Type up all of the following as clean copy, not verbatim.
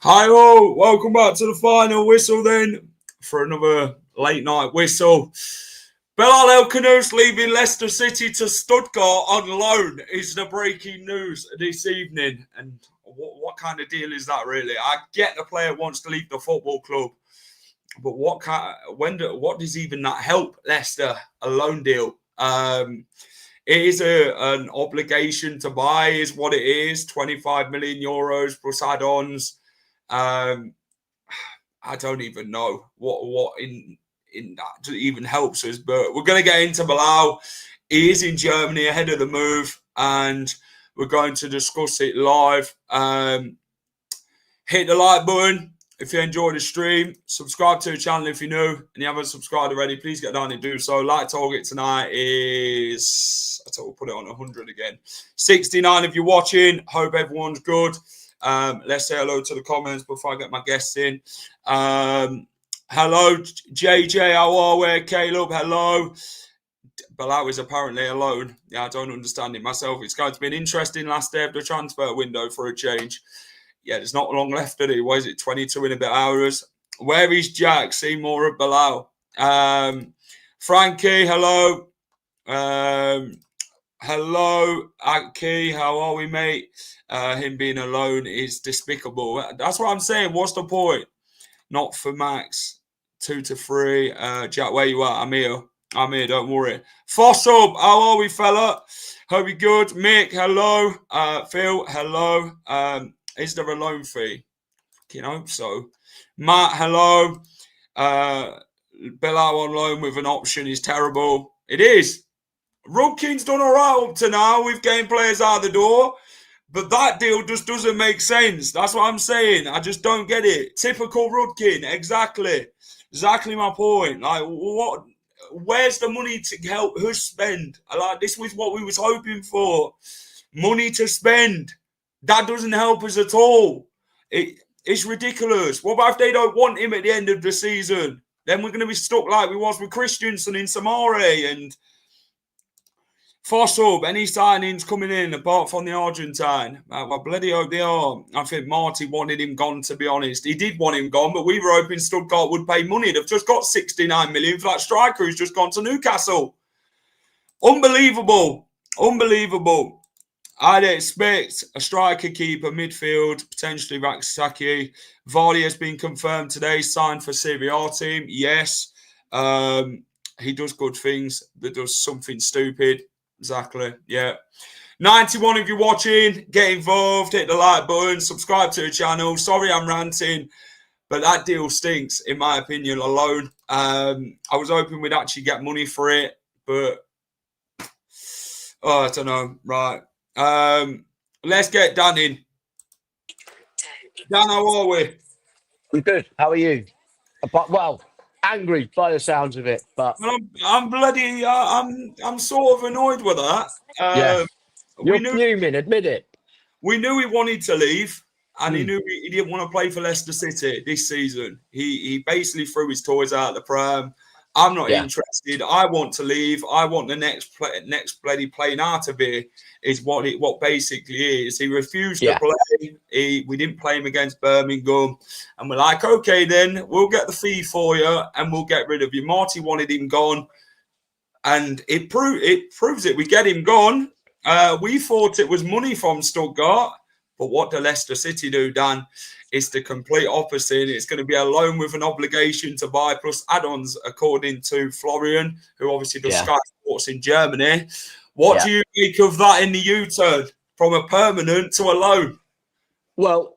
Hi all, welcome back to the final whistle then for another late night whistle. Bilal El Khannouss leaving Leicester City to Stuttgart on loan is the breaking news this evening. And what kind of deal is that really? I get the player wants to leave the football club, but what does even that help Leicester? A loan deal. It is an obligation to buy is what it is, 25 million euros plus add-ons. I don't even know what in that even helps us, but we're going to get into Bilal. He is in Germany ahead of the move, and we're going to discuss it live. Hit the like button if you enjoy the stream. Subscribe to the channel if you're new and you haven't subscribed already. Please get down and do so. Like target tonight is, I thought we'll put it on 100 again. 69 if you're watching. Hope everyone's good. Let's say hello to the comments before I get my guests in. Hello, JJ. How are we? Caleb, hello. Bilal is apparently alone. Yeah, I don't understand it myself. It's going to be an interesting last day of the transfer window for a change. Yeah, there's not long left of it. What is it, 22 in a bit hours? Where is Jack? See more of Bilal. Frankie, hello. Hello, Aki. How are we, mate? Him being alone is despicable. That's what I'm saying. What's the point? Not for Max. 2 to 3. Jack, where you at? I'm here. Don't worry. Fossub, how are we, fella? Hope you're good. Mick, hello. Phil, hello. Is there a loan fee? I hope so. Matt, hello. Bilal on loan with an option is terrible. It is. Rudkin's done all right up to now with getting players out of the door, but that deal just doesn't make sense. That's what I'm saying. I just don't get it. Typical Rudkin. Exactly my point. Like, what? Where's the money to help us spend? Like, this was what we was hoping for. Money to spend. That doesn't help us at all. It's ridiculous. What about if they don't want him at the end of the season? Then we're going to be stuck like we was with Christensen in Samare and Fossub. Any signings coming in apart from the Argentine? I bloody hope they are. I think Marty wanted him gone, to be honest. He did want him gone, but we were hoping Stuttgart would pay money. They've just got 69 million for that striker who's just gone to Newcastle. Unbelievable. I'd expect a striker, keeper, midfield, potentially Rak-Sakyi. Vardy has been confirmed today, signed for Serie A team. Yes. He does good things, but does something stupid. Exactly. Yeah. 91 if you're watching, get involved, hit the like button, subscribe to the channel. Sorry I'm ranting, but that deal stinks, in my opinion, alone. I was hoping we'd actually get money for it, but I don't know. Right. Let's get Dan in. Dan, how are we? I'm good. How are you? Well, angry by the sounds of it, but I'm bloody. I'm sort of annoyed with that. Yeah. You're fuming. Admit it. We knew he wanted to leave, and he knew he didn't want to play for Leicester City this season. He basically threw his toys out the pram. I'm not interested. I want to leave. I want the next bloody playing out of here. Is what basically is. He refused to play. We didn't play him against Birmingham, and we're like, okay, then we'll get the fee for you, and we'll get rid of you. Marty wanted him gone, and it proves it. We get him gone. We thought it was money from Stuttgart, but what do Leicester City do, Dan? It's the complete opposite. It's going to be a loan with an obligation to buy plus add-ons, according to Florian, who obviously does Sky Sports in Germany. What do you make of that in the U-turn from a permanent to a loan? Well,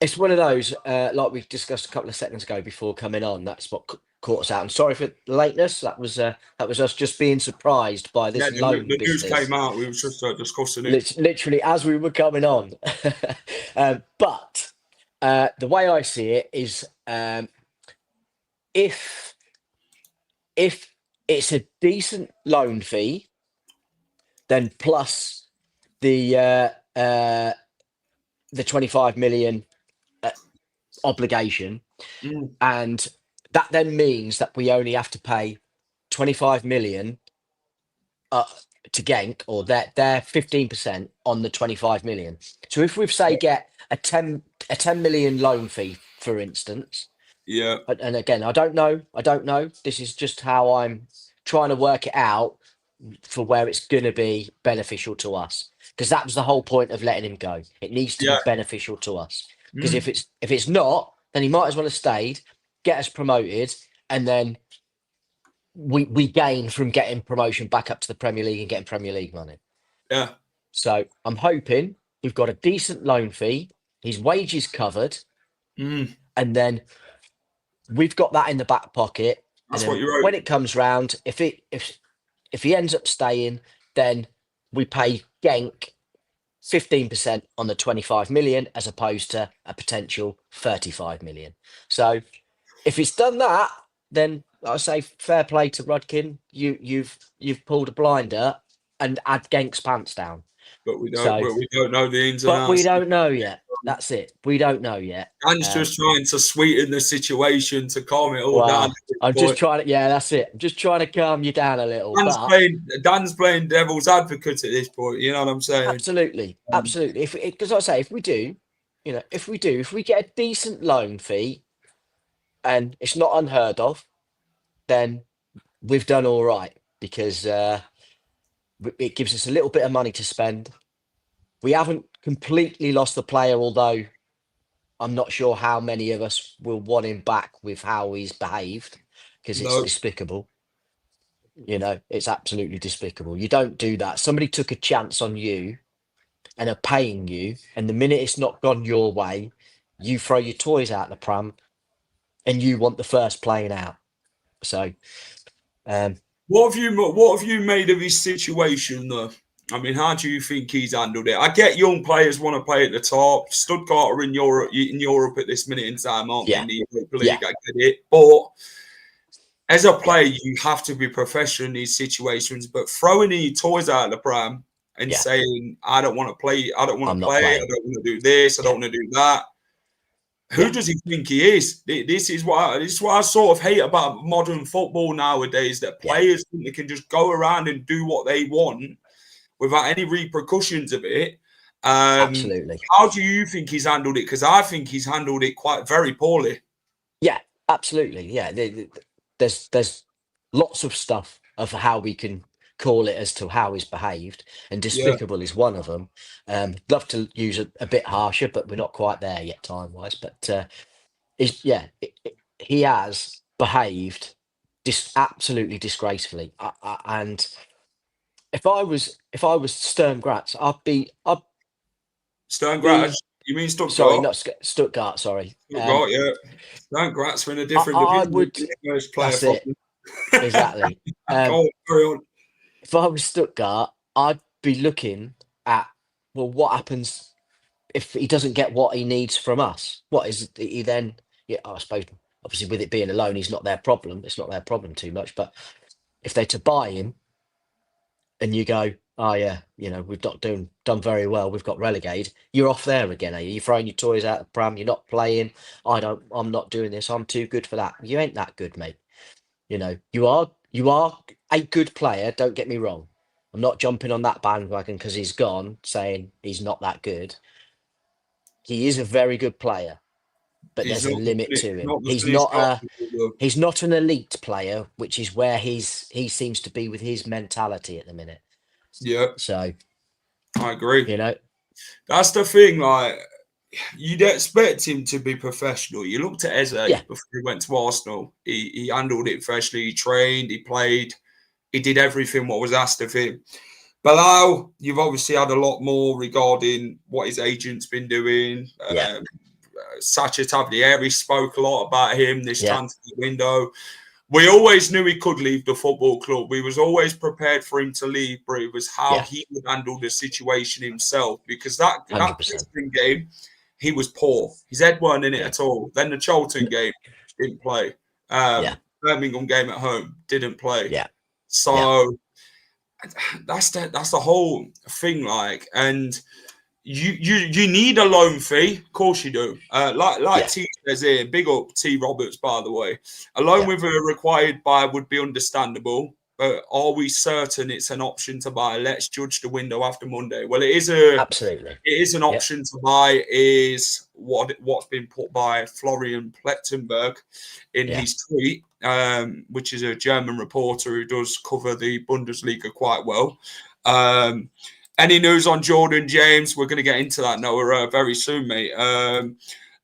it's one of those, like we discussed a couple of seconds ago before coming on. That's what caught us out. I'm sorry for the lateness. That was us just being surprised by Yeah, this loan the news business. came out. We were just discussing it. Literally as we were coming on. But the way I see it is, if it's a decent loan fee, then plus the 25 million obligation, and that then means that we only have to pay 25 million to Genk, or their 15% on the 25 million. So if we say get a 10 million loan fee, for instance, Yeah, and again, I don't know. This is just how I'm trying to work it out for where it's going to be beneficial to us, because that was the whole point of letting him go. It needs to be yeah. beneficial to us, because if it's not, then he might as well have stayed, get us promoted, and then we gain from getting promotion back up to the Premier League and getting Premier League money. Yeah. So I'm hoping we've got a decent loan fee, his wages covered, and then we've got that in the back pocket. That's And what then you wrote. when it comes round, if he ends up staying, then we pay Genk 15% on the 25 million as opposed to a potential 35 million. So if it's done that, then I say fair play to Rudkin. You've pulled a blinder and had Genk's pants down. But we don't. So, But we don't know the ins and but we outs. don't know yet. That's it. We don't know yet. Dan's just trying to sweeten the situation to calm it all down. I'm just trying to. Yeah, that's it. I'm just trying to calm you down a little. Dan's playing devil's advocate at this point. You know what I'm saying? Absolutely. Because I say, if we get a decent loan fee, and it's not unheard of, then we've done all right, because it gives us a little bit of money to spend. We haven't completely lost the player, although I'm not sure how many of us will want him back with how he's behaved, because it's despicable. It's absolutely despicable. You don't do that. Somebody took a chance on you and are paying you, and the minute it's not gone your way, you throw your toys out the pram and you want the first plane out. So, what have you made of his situation, though? I mean, how do you think he's handled it? I get young players want to play at the top. Stuttgart are in Europe at this minute in time, aren't they, in the Europa League? Yeah. I get it, but as a player, you have to be professional in these situations. But throwing your toys out of the pram and saying, "I don't want to play. I don't want to play. I don't want to do this. I don't want to do that." Who does he think he is? This is what I sort of hate about modern football nowadays, that players think they can just go around and do what they want without any repercussions of it. Absolutely. How do you think he's handled it? Because I think he's handled it quite very poorly. Yeah, absolutely. Yeah, there's lots of stuff of how we can call it as to how he's behaved, and despicable is one of them. Love to use a bit harsher, but we're not quite there yet time wise. But he has behaved absolutely disgracefully. And if I was Stern Gratz, Stern Gratz. You mean Stuttgart? Sorry, not Stuttgart. Sorry, Stuttgart. Stern Gratz in a different I division. would. That's it. Exactly. Carry on. If I was Stuttgart, I'd be looking at, well, what happens if he doesn't get what he needs from us? What is he then? Yeah, I suppose obviously with it being a loan, he's not their problem. It's not their problem too much. But if they're to buy him, and you go, oh yeah, we've not done very well, we've got relegated, you're off there again, are you? You're throwing your toys out the pram, you're not playing. I'm not doing this, I'm too good for that. You ain't that good, mate. You are a good player, don't get me wrong. I'm not jumping on that bandwagon because he's gone, saying he's not that good. He is a very good player, but there's a limit to him. He's not an elite player, which is where he seems to be with his mentality at the minute. Yeah. So I agree. That's the thing. Like, you'd expect him to be professional. You looked at Eze before he went to Arsenal. He handled it freshly. He trained. He played. He did everything what was asked of him. Bilal, you've obviously had a lot more regarding what his agent's been doing. Sacha Taglieri spoke a lot about him this transfer window. We always knew he could leave the football club. We was always prepared for him to leave, but it was how he would handle the situation himself. Because that 100%. game, he was poor. His head weren't in it at all. Then the Charlton game, didn't play. Birmingham game at home, didn't play. Yeah. So that's the whole thing. Like, and you need a loan fee, of course you do. T says here, big up T Roberts, by the way. A loan with a required buy would be understandable, but are we certain it's an option to buy? Let's judge the window after Monday. Well, it is an option to buy. Is what's been put by Florian Plettenberg in his tweet, which is a German reporter who does cover the Bundesliga quite well. Any news on Jordan James? We're going to get into that, Noah, very soon, mate.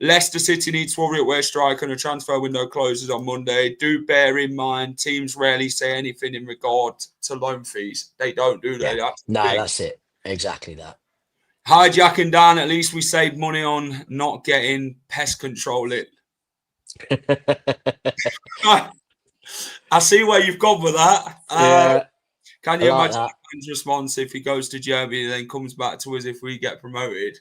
Leicester City needs to worry at where striker and a transfer window closes on Monday. Do bear in mind, teams rarely say anything in regard to loan fees. They don't, do they? Yeah. That's it. Exactly that. Hi, Jack and Dan. At least we saved money on not getting pest control in. I see where you've gone with that. Can you imagine Dan's response if he goes to Germany and then comes back to us if we get promoted?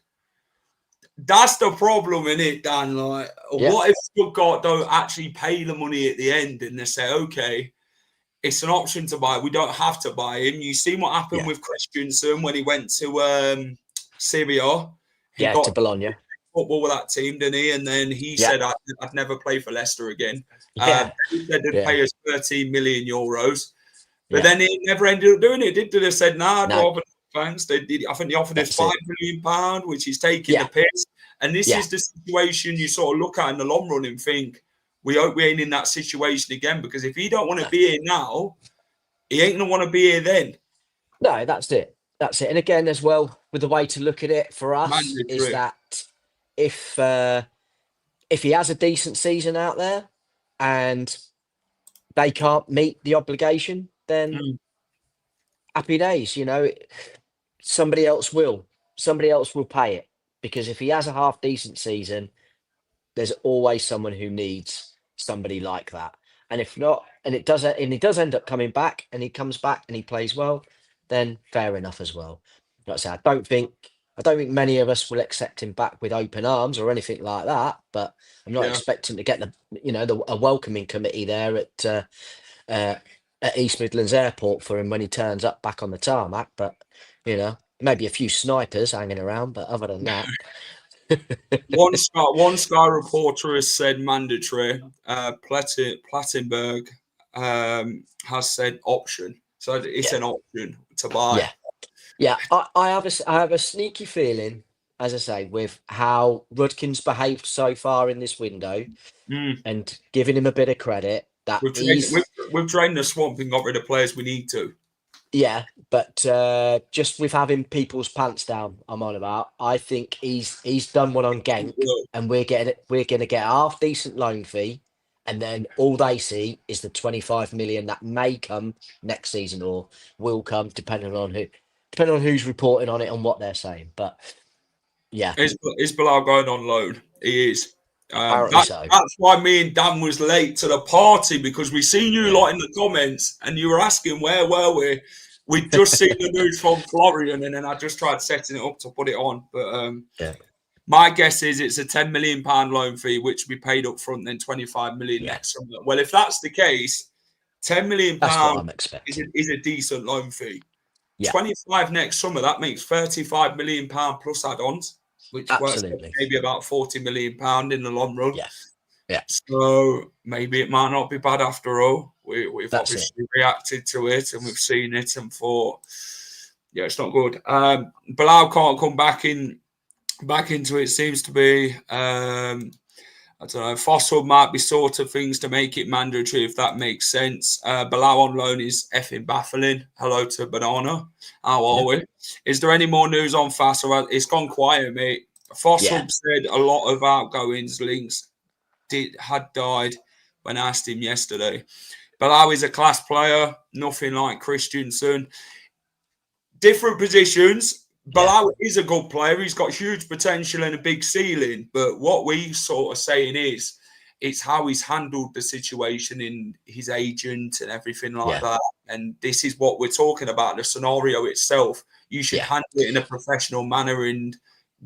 That's the problem, innit, Dan? Like, what if Stuttgart don't actually pay the money at the end and they say, okay, it's an option to buy. We don't have to buy him. You see what happened with Christensen when he went to Syria. He got to Bologna. Football with that team, didn't he? And then he said, I'd never play for Leicester again. He said they'd pay us 13 million euros. But then he never ended up doing it, did they? They said, thanks. They did. I think they offered us £5 million, which is taking the piss. And this is the situation you sort of look at in the long run and think, we hope we ain't in that situation again. Because if he don't want to be here now, he ain't going to want to be here then. No, that's it. That's it. And again, as well, with the way to look at it for us is that if he has a decent season out there and they can't meet the obligation, then happy days, somebody else will pay it, because if he has a half decent season, there's always someone who needs somebody like that. And if not, and he does end up coming back and he comes back and he plays well, then fair enough as well. Like I say, I don't think many of us will accept him back with open arms or anything like that, but I'm not expecting to get a welcoming committee there at East Midlands Airport for him when he turns up back on the tarmac. But maybe a few snipers hanging around, but other than that. one Sky reporter has said mandatory. Plattenberg has said option, so it's an option to buy. I have a sneaky feeling, as I say, with how Rudkin's behaved so far in this window, and giving him a bit of credit, that we've drained the swamp and got rid of players we need to. Yeah, but just with having people's pants down, I'm on about. I think he's done one on Genk, and we're going to get a half decent loan fee, and then all they see is the 25 million that may come next season or will come, depending on who's reporting on it and what they're saying. But is Bilal going on loan? He is. That's why me and Dan was late to the party, because we seen you lot in the comments and you were asking where were we. We'd just seen the news from Florian, and then I just tried setting it up to put it on. But my guess is it's a £10 million loan fee, which will be paid up front, then 25 million next summer. Well, if that's the case, £10 million is a decent loan fee. 25 next summer, that makes £35 million plus add-ons, which works maybe about £40 million in the long run. So maybe it might not be bad after all. We've obviously reacted to it and we've seen it and thought, it's not good. Bilal can't come back into it. Seems to be, I don't know, Fossil might be sort of things to make it mandatory, if that makes sense. Bilal on loan is effing baffling. Hello to Banana. How are we? Is there any more news on Fossil? It's gone quiet, mate. Fossil said a lot of outgoings links had died when I asked him yesterday. Bilal is a class player, nothing like Christensen. Different positions. Bilal is a good player. He's got huge potential and a big ceiling. But what we sort of saying is, It's how he's handled the situation in his agent and everything like that. And this is what we're talking about, the scenario itself. You should handle it in a professional manner and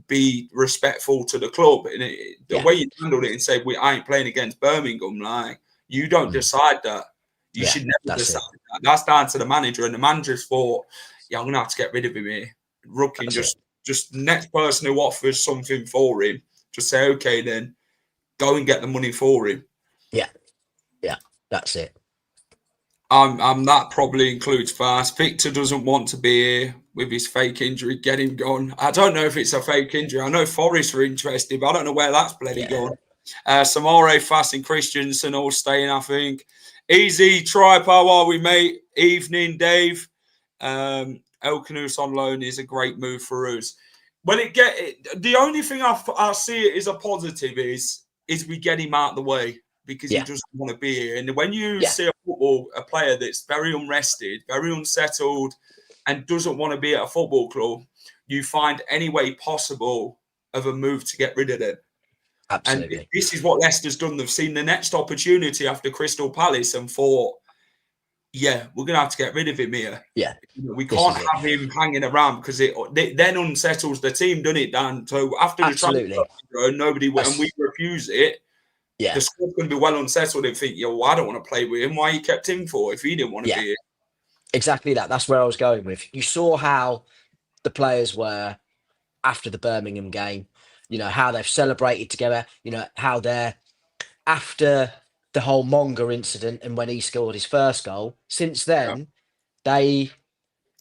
be respectful to the club. And the way you handled it and say, I ain't playing against Birmingham, like, you don't decide that. You should never decide that. That's down to the manager. And the manager's thought, I'm going to have to get rid of him here. Rooking, just next person who offers something for him, just say, okay, then go and get the money for him. Yeah, that's it. That probably includes Fast. Victor doesn't want to be here with his fake injury. Get him gone. I don't know if it's a fake injury. I know Forest are interested, but I don't know where that's bloody gone. Samore, Fast and Christensen all staying, I think. Easy, Tribe, how are we, mate? Evening, Dave. El Khannouss on loan is a great move for us. Well, the only thing I see it as a positive is we get him out of the way, because he doesn't want to be here. And when you see a player that's very unrested, very unsettled, and doesn't want to be at a football club, you find any way possible of a move to get rid of them. Absolutely. And this is what Leicester's done. They've seen the next opportunity after Crystal Palace and thought, we're going to have to get rid of him here. Yeah. We can't have him hanging around, because it then unsettles the team, doesn't it, Dan? So after the transfer, nobody will, and we refuse it. The squad's going to be well unsettled and think, I don't want to play with him. Why you kept him for if he didn't want to be here? Exactly that. That's where I was going with. You saw how the players were after the Birmingham game, how they've celebrated together, how they're after the whole Monga incident and when he scored his first goal. Since then, they,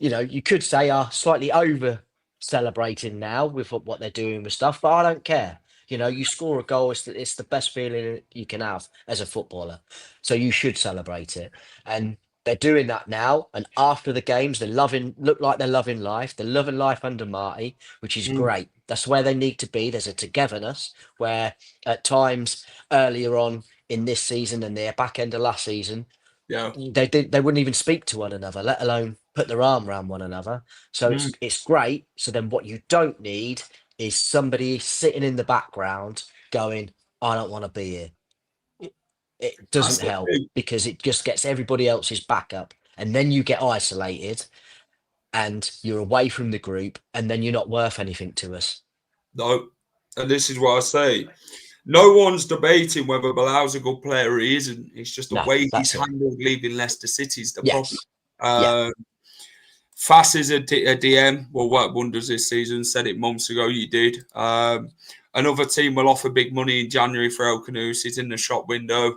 you could say are slightly over celebrating now with what they're doing with stuff, but I don't care. You score a goal, it's the best feeling you can have as a footballer. So you should celebrate it. And they're doing that now. And after the games, look like they're loving life. They're loving life under Marty, which is great. That's where they need to be. There's a togetherness where at times earlier on in this season and the back end of last season, they wouldn't even speak to one another, let alone put their arm around one another. So it's great. So then what you don't need is somebody sitting in the background going, I don't want to be here. It doesn't help, because it just gets everybody else's back up, and then you get isolated and you're away from the group, and then you're not worth anything to us. No, and this is what I say. No one's debating whether Bilal's a good player or he isn't. It's just the way he's handled leaving Leicester City is the problem. Fass is a DM. Will work wonders this season. Said it months ago. You did. Another team will offer big money in January for El Khannouss. He's in the shop window.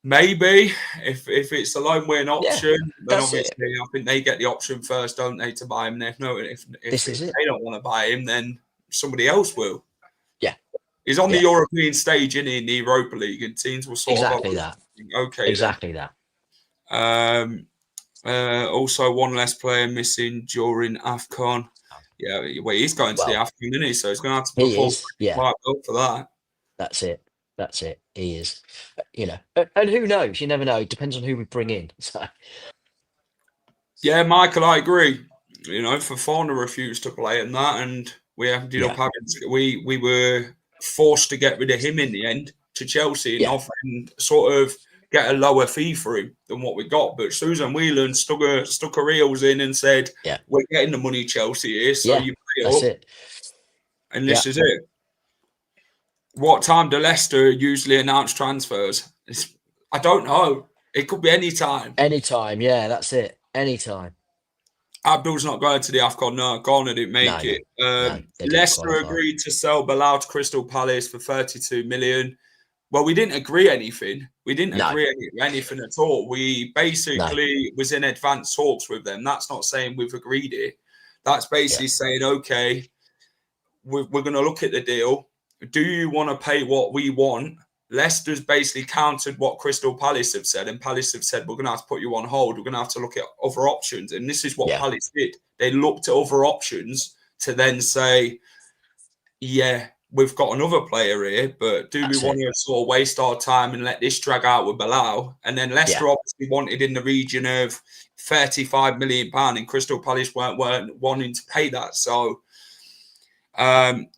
Maybe if it's a loan win option, then obviously I think they get the option first, don't they, to buy him? If they don't want to buy him, then somebody else will. Yeah, he's on the European stage in the Europa League, and teams will sort of exactly that. Also, one less player missing during AFCON. Yeah, well, he's going to the AFCON, isn't he? So he's going to have to perform quite well for that. That's it. He is, and who knows? You never know. It depends on who we bring in. So, yeah, Michael, I agree. Fofana refused to play in that, and we ended up having we were forced to get rid of him in the end to Chelsea and offer and sort of get a lower fee for him than what we got. But Susan Whelan stuck her heels in and said, "We're getting the money, Chelsea here, so you pay up." It. And this is it. What time do Leicester usually announce transfers? I don't know. It could be any time. Anytime, that's it. Anytime. Abdul's not going to the AFCON. No, Ghana didn't make it. Leicester agreed to sell Bilal to Crystal Palace for 32 million. Well, we didn't agree anything. We didn't agree anything at all. We basically was in advanced talks with them. That's not saying we've agreed it. That's basically saying, okay, we're going to look at the deal. Do you want to pay what we want? Leicester's basically countered what Crystal Palace have said, and Palace have said, we're going to have to put you on hold. We're going to have to look at other options. And this is what Palace did. They looked at other options to then say, we've got another player here, but do we want to sort of waste our time and let this drag out with Bilal? And then Leicester obviously wanted in the region of £35 million, and Crystal Palace weren't wanting to pay that. So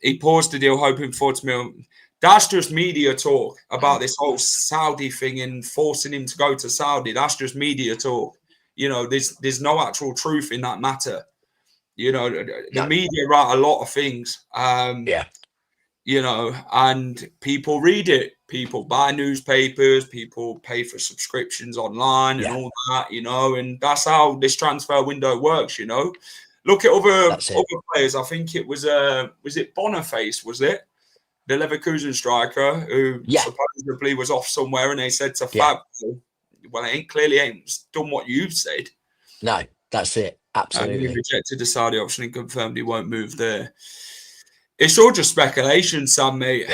he paused the deal, hoping for $40 million. That's just media talk about this whole Saudi thing and forcing him to go to Saudi. That's just media talk. There's no actual truth in that matter. The media write a lot of things. And people read it. People buy newspapers. People pay for subscriptions online and all that. And that's how this transfer window works. Look at other players. I think it was it Boniface? Was it the Leverkusen striker who supposedly was off somewhere, and they said to Fab, "Well, it ain't done what you've said." No, that's it. Absolutely. And he rejected the Saudi option and confirmed he won't move there. It's all just speculation, Sam, mate.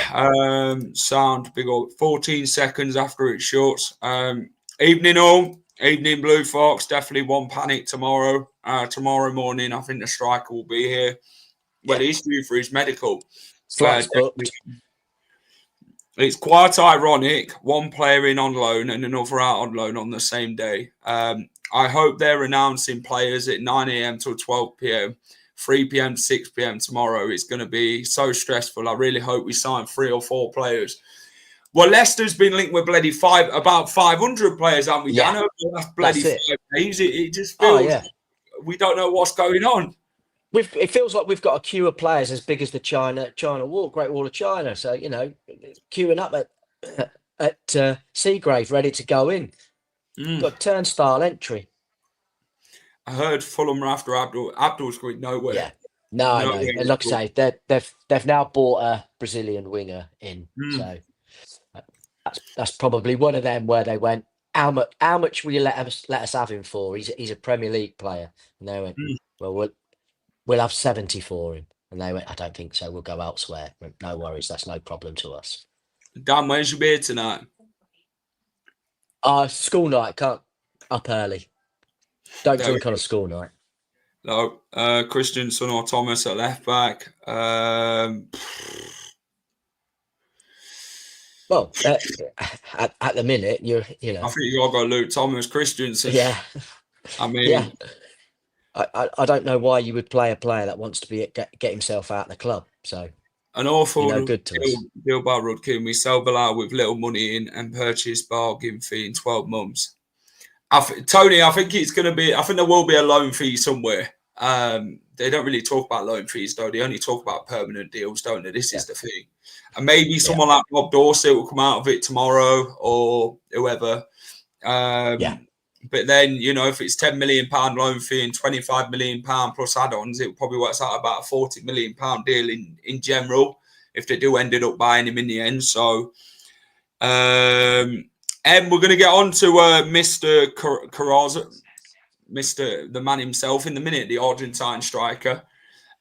Sound big old 14 seconds after it shuts. Evening all. Evening Blue Fox. Definitely one panic tomorrow. Tomorrow morning, I think the striker will be here. Well, he's due for his medical. It's quite ironic. One player in on loan and another out on loan on the same day. I hope they're announcing players at 9 a.m. till 12 p.m., 3 p.m. to 6 p.m. tomorrow. It's going to be so stressful. I really hope we sign 3 or 4 players. Well, Leicester's been linked with about 500 players, haven't we? Yeah. That's bloody 5 days. It just feels we don't know what's going on. It feels like we've got a queue of players as big as the China Wall, Great Wall of China. So, queuing up at Seagrave, ready to go in. Got turnstile entry. I heard Fulham after Abdul's going nowhere. Yeah, no, and like I say, they've now bought a Brazilian winger in. So that's probably one of them where they went, how much will you let us have him for? He's a Premier League player, and they went, well, we'll have 70 for him. And they went, I don't think so. We'll go elsewhere. Went, no worries. That's no problem to us. Dan, where's your beer tonight? School night. Can't up early. Don't drink on a school night. No. Christensen or Thomas at left back. Well, at the minute, I think you all got Luke Thomas, Christensen. Yeah. I mean, I don't know why you would play a player that wants to get himself out of the club. So an awful good to us. Deal by Rudkin. We sell Bilal with little money in and purchase bargain fee in 12 months. Tony, I think it's going to be. I think there will be a loan fee somewhere. They don't really talk about loan fees, though. They only talk about permanent deals, don't they? This is the thing. And maybe someone like Rob Dorsett will come out of it tomorrow or whoever. But then, if it's £10 million loan fee and £25 million plus add-ons, it probably works out about a £40 million deal in general if they do ended up buying him in the end. So, and we're going to get on to Mr. Carranza, the man himself in the minute, the Argentine striker,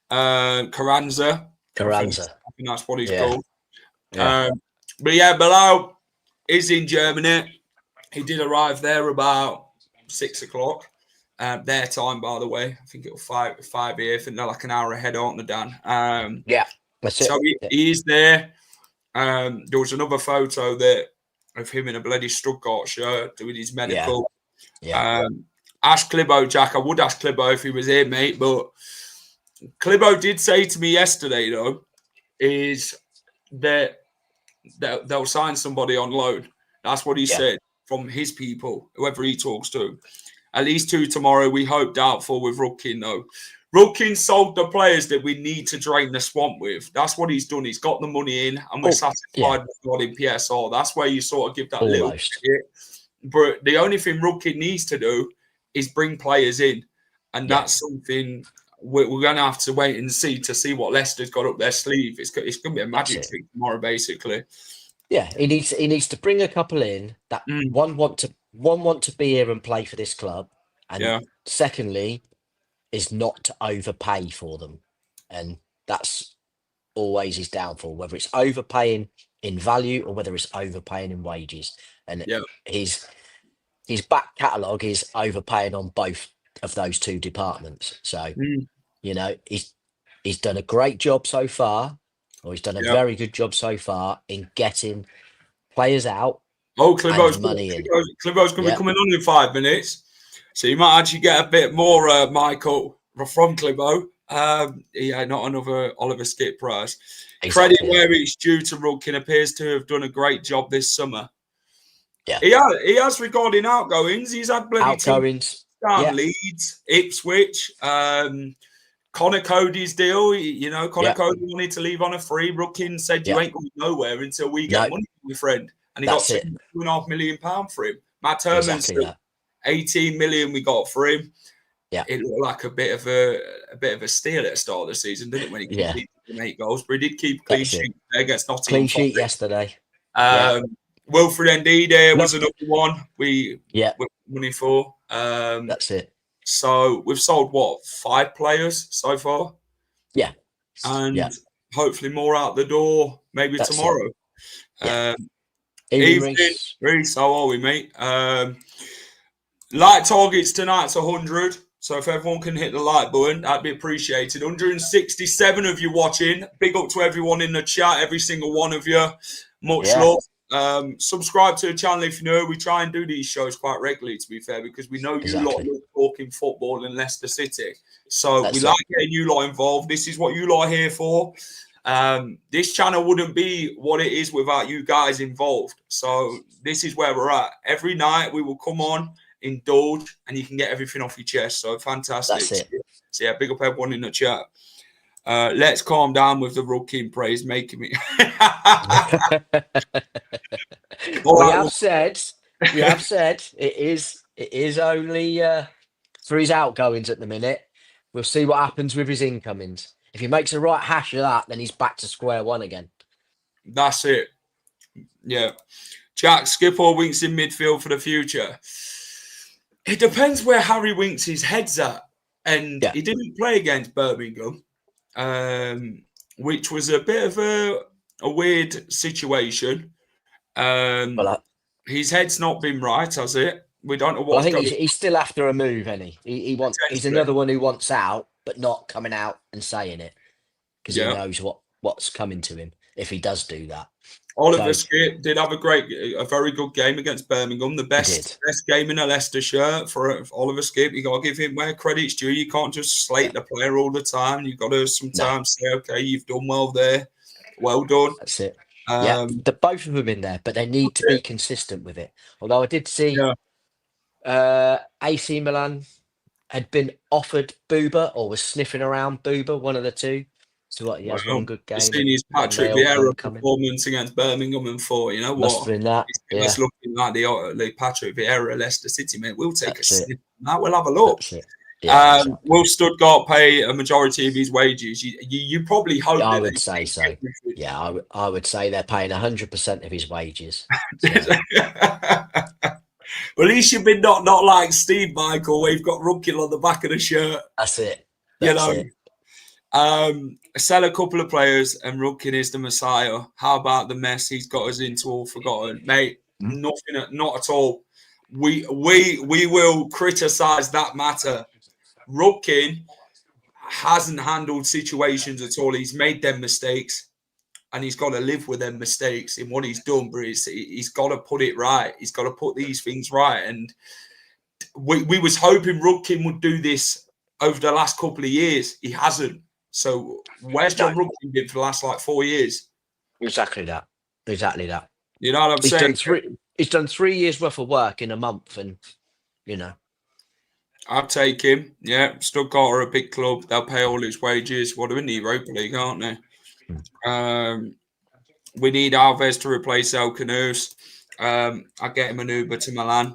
Carranza. I think that's what he's called. Yeah. But Bilal is in Germany. He did arrive there about 6 o'clock. Their time, by the way. I think it was 5 here. I think they're like an hour ahead, aren't they, Dan? That's it. So he is there. There was another photo of him in a bloody Stuttgart shirt doing his medical. Ask Clibbo, Jack. I would ask Clibbo if he was here, mate. But Clibbo did say to me yesterday, though, is that they'll sign somebody on loan. That's what he said from his people, whoever he talks to. At least 2 tomorrow. We hope doubtful with Rudkin, though. Rudkin sold the players that we need to drain the swamp with. That's what he's done. He's got the money in, and we're satisfied with what in PSR. That's where you sort of give that little bit. But the only thing Rudkin needs to do is bring players in, and that's something we're going to have to wait and see what Leicester's got up their sleeve. It's going to be a magic trick tomorrow, basically. Yeah, he needs to bring a couple in that one want to be here and play for this club, and secondly is not to overpay for them, and that's always his downfall. Whether it's overpaying in value or whether it's overpaying in wages, and his back catalogue is overpaying on both of those 2 departments. So he's done a great job so far, or he's done a very good job so far in getting players out. Clibbo's going to be coming on in 5 minutes. So you might actually get a bit more, Michael, from Clibbo. Not another Oliver Skip price. Credit where it's due to Rudkin, appears to have done a great job this summer. Yeah, he has regarding outgoings. He's had bloody outgoings down Leeds, Ipswich, Connor Cody's deal. Connor Cody wanted to leave on a free. Rudkin said, "You ain't going nowhere until we get money, my friend." And he got £2.5 million for him. Matt Herman's 18 million we got for him. Yeah, it looked like a bit of a steal at the start of the season, didn't it? When he completed 8 goals, but he did keep clean sheet against Nottingham. Clean sheet yesterday. Wilfred Ndidi was another one we money for. That's it. So we've sold 5 players so far. Yeah, and hopefully more out the door maybe tomorrow. Evening, Reece, how are we, mate? Like targets tonight's 100. So if everyone can hit the like button, that'd be appreciated. 167 of you watching. Big up to everyone in the chat, every single one of you. Much love. Subscribe to the channel if you know. We try and do these shows quite regularly, to be fair, because we know you lot love talking football in Leicester City. So we like getting you lot involved. This is what you lot are here for. This channel wouldn't be what it is without you guys involved. So this is where we're at. Every night we will come on, indulge, and you can get everything off your chest. So fantastic. That's it. So yeah, big up everyone in the chat. Let's calm down with the Rudkin praise, making me. We have said it is only for his outgoings at the minute. We'll see what happens with his incomings. If he makes a right hash of that, then he's back to square one again. That's it. Yeah. Jack, skip or Winks in midfield for the future. It depends where Harry Winks' head's at. And he didn't play against Birmingham, which was a bit of a weird situation. His head's not been right, has it? We don't know what. I think he's still after a move, isn't he? He's another one who wants out, but not coming out and saying it because he knows what's coming to him if he does do that. Oliver Skip did have a very good game against Birmingham. The best game in a Leicester shirt for Oliver Skip. You got to give him where credit's due. You can't just slate the player all the time. You got to sometimes say, "Okay, you've done well there. Well done." That's it. Both of them in there, but they need to be consistent with it. Although I did see AC Milan had been offered Booba or was sniffing around Booba, one of the two. So he has one good game. I've seen his Patrick Vieira performance against Birmingham and thought, you know what? Must have been that. It's looking like the Patrick Vieira Leicester City, mate. We'll take a sniff. Now we'll have a look. Will Stuttgart pay a majority of his wages? You probably hope. I would say so. Yeah, I would say they're paying 100% of his wages. So. Well, he should be not like Steve Michael, where you've got Rudkin on the back of the shirt. That's it. Sell a couple of players and Rudkin is the Messiah. How about the mess he's got us into all forgotten, mate? Nothing, not at all. We will criticise that matter. Rudkin hasn't handled situations at all. He's made them mistakes, and he's got to live with them mistakes in what he's done. But he's got to put it right. He's got to put these things right. And we was hoping Rudkin would do this over the last couple of years. He hasn't. So where's John Rudkin been for the last 4 years? Exactly that. You know what I'm saying? He's done 3 years worth of work in a month, and I'll take him. Yeah, Stuttgart are a big club. They'll pay all his wages. What are in the Europa League, aren't they? We need Alves to replace El Khannouss. I'll get him an Uber to Milan.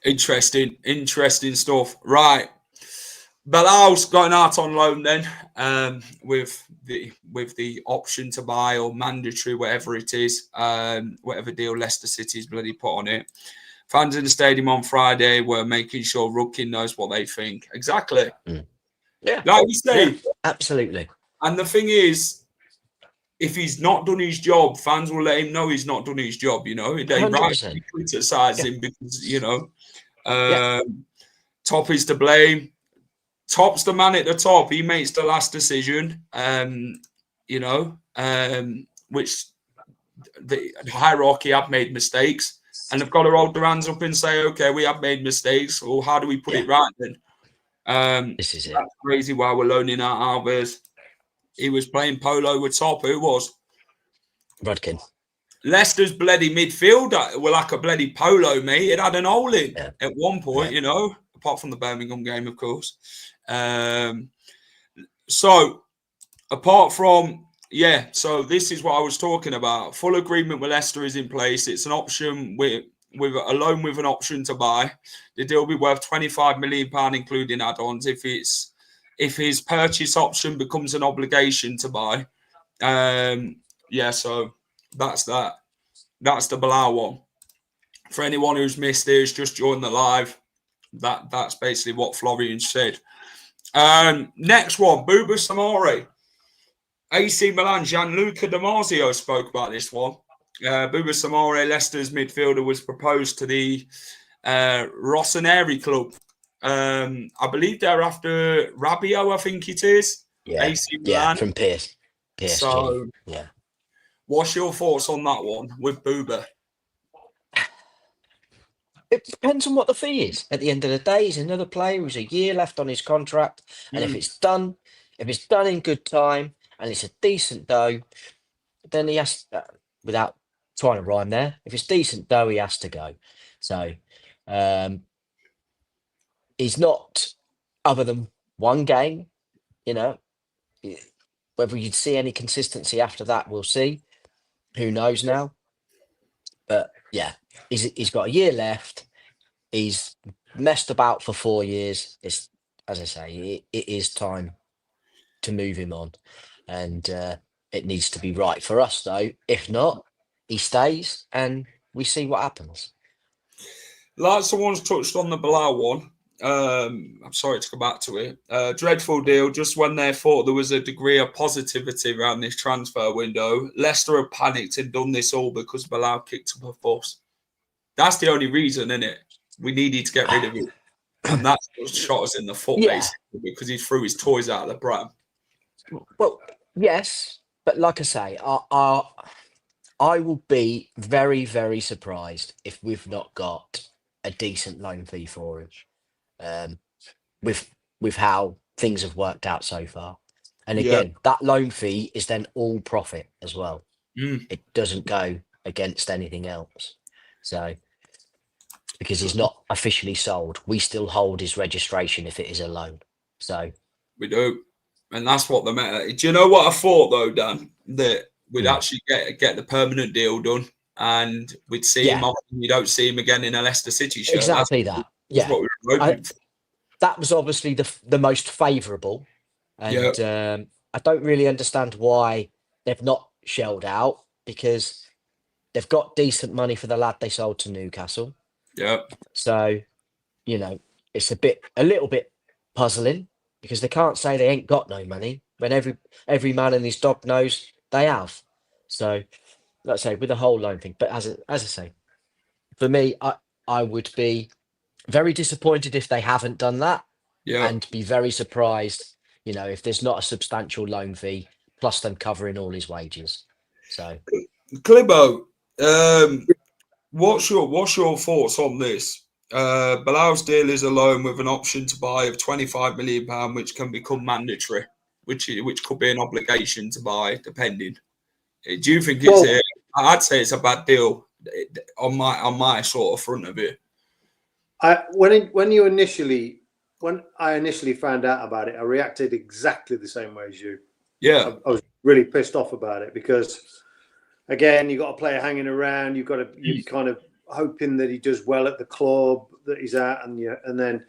Interesting stuff. Right. Bilal's going out on loan then, with the option to buy or mandatory, whatever it is, whatever deal Leicester City's bloody put on it. Fans in the stadium on Friday were making sure Rudkin knows what they think. Exactly. Yeah. Like you say. Absolutely. And the thing is, if he's not done his job, fans will let him know he's not done his job, They rightly criticise him because, Top is to blame. Top's the man at the top. He makes the last decision, which the hierarchy have made mistakes. And they've got to hold their hands up and say, okay, we have made mistakes. Or how do we put it right then? This is it. That's crazy why we're loaning out Alves. He was playing polo with top. Who was? Rudkin. Leicester's bloody midfielder were like a bloody polo, mate. It had an hole in at one point, you know, apart from the Birmingham game, of course. So, apart from, so this is what I was talking about. Full agreement with Leicester is in place. It's an option with a loan with an option to buy. The deal will be worth £25 million, including add-ons, if his purchase option becomes an obligation to buy. So that's that. That's the Bilal one. For anyone who's missed it, who's just joined the live, that's basically what Florian said. Next one, Buba Samari. AC Milan, Gianluca Di Marzio spoke about this one. Buba Samari, Leicester's midfielder, was proposed to the Rossoneri club. I believe they're after Rabiot, I think it is. Yeah, AC Milan. From PSG. So, what's your thoughts on that one with Buba? It depends on what the fee is. At the end of the day, he's another player who's a year left on his contract, and if it's done in good time and it's a decent dough, then he has, without trying to rhyme there, if it's decent dough, he has to go. So he's not, other than one game, you know, whether you'd see any consistency after that, we'll see. Who knows now? But yeah, he's got a year left. He's messed about for 4 years. It's, as I say, it is time to move him on, and it needs to be right for us, though. If not, he stays, and we see what happens. Like someone's touched on the Bilal one. I'm sorry to come back to it. Dreadful deal. Just when they thought there was a degree of positivity around this transfer window, Leicester have panicked and done this all because Bilal kicked up a fuss. That's the only reason, isn't it? We needed to get rid of him. And that's what shot us in the foot, basically, because he threw his toys out of the pram. Well, yes, but like I say, I will be very, very surprised if we've not got a decent loan fee for him, with how things have worked out so far. And again, that loan fee is then all profit as well. It doesn't go against anything else. So, because he's not officially sold, we still hold his registration if it is a loan. So we do, and that's what the matter. Do you know what I thought though, Dan? That we'd actually get the permanent deal done, and we'd see him off, and you don't see him again in a Leicester City shirt. Exactly that. That's what we were hoping for. That was obviously the most favourable, and I don't really understand why they've not shelled out, because they've got decent money for the lad they sold to Newcastle. Yeah. So, you know, it's a little bit puzzling, because they can't say they ain't got no money when every man and his dog knows they have. So, let's say with the whole loan thing. But as I say, for me, I would be very disappointed if they haven't done that, and be very surprised, you know, if there's not a substantial loan fee plus them covering all his wages. So, Clibbo, what's your thoughts on this? Bilal's deal is a loan with an option to buy of £25 million, which can become mandatory, which could be an obligation to buy, depending. Do you think I'd say it's a bad deal on my sort of front of it. When I initially found out about it, I reacted exactly the same way as you. Yeah, I was really pissed off about it, because again, you've got a player hanging around. You're kind of hoping that he does well at the club that he's at, and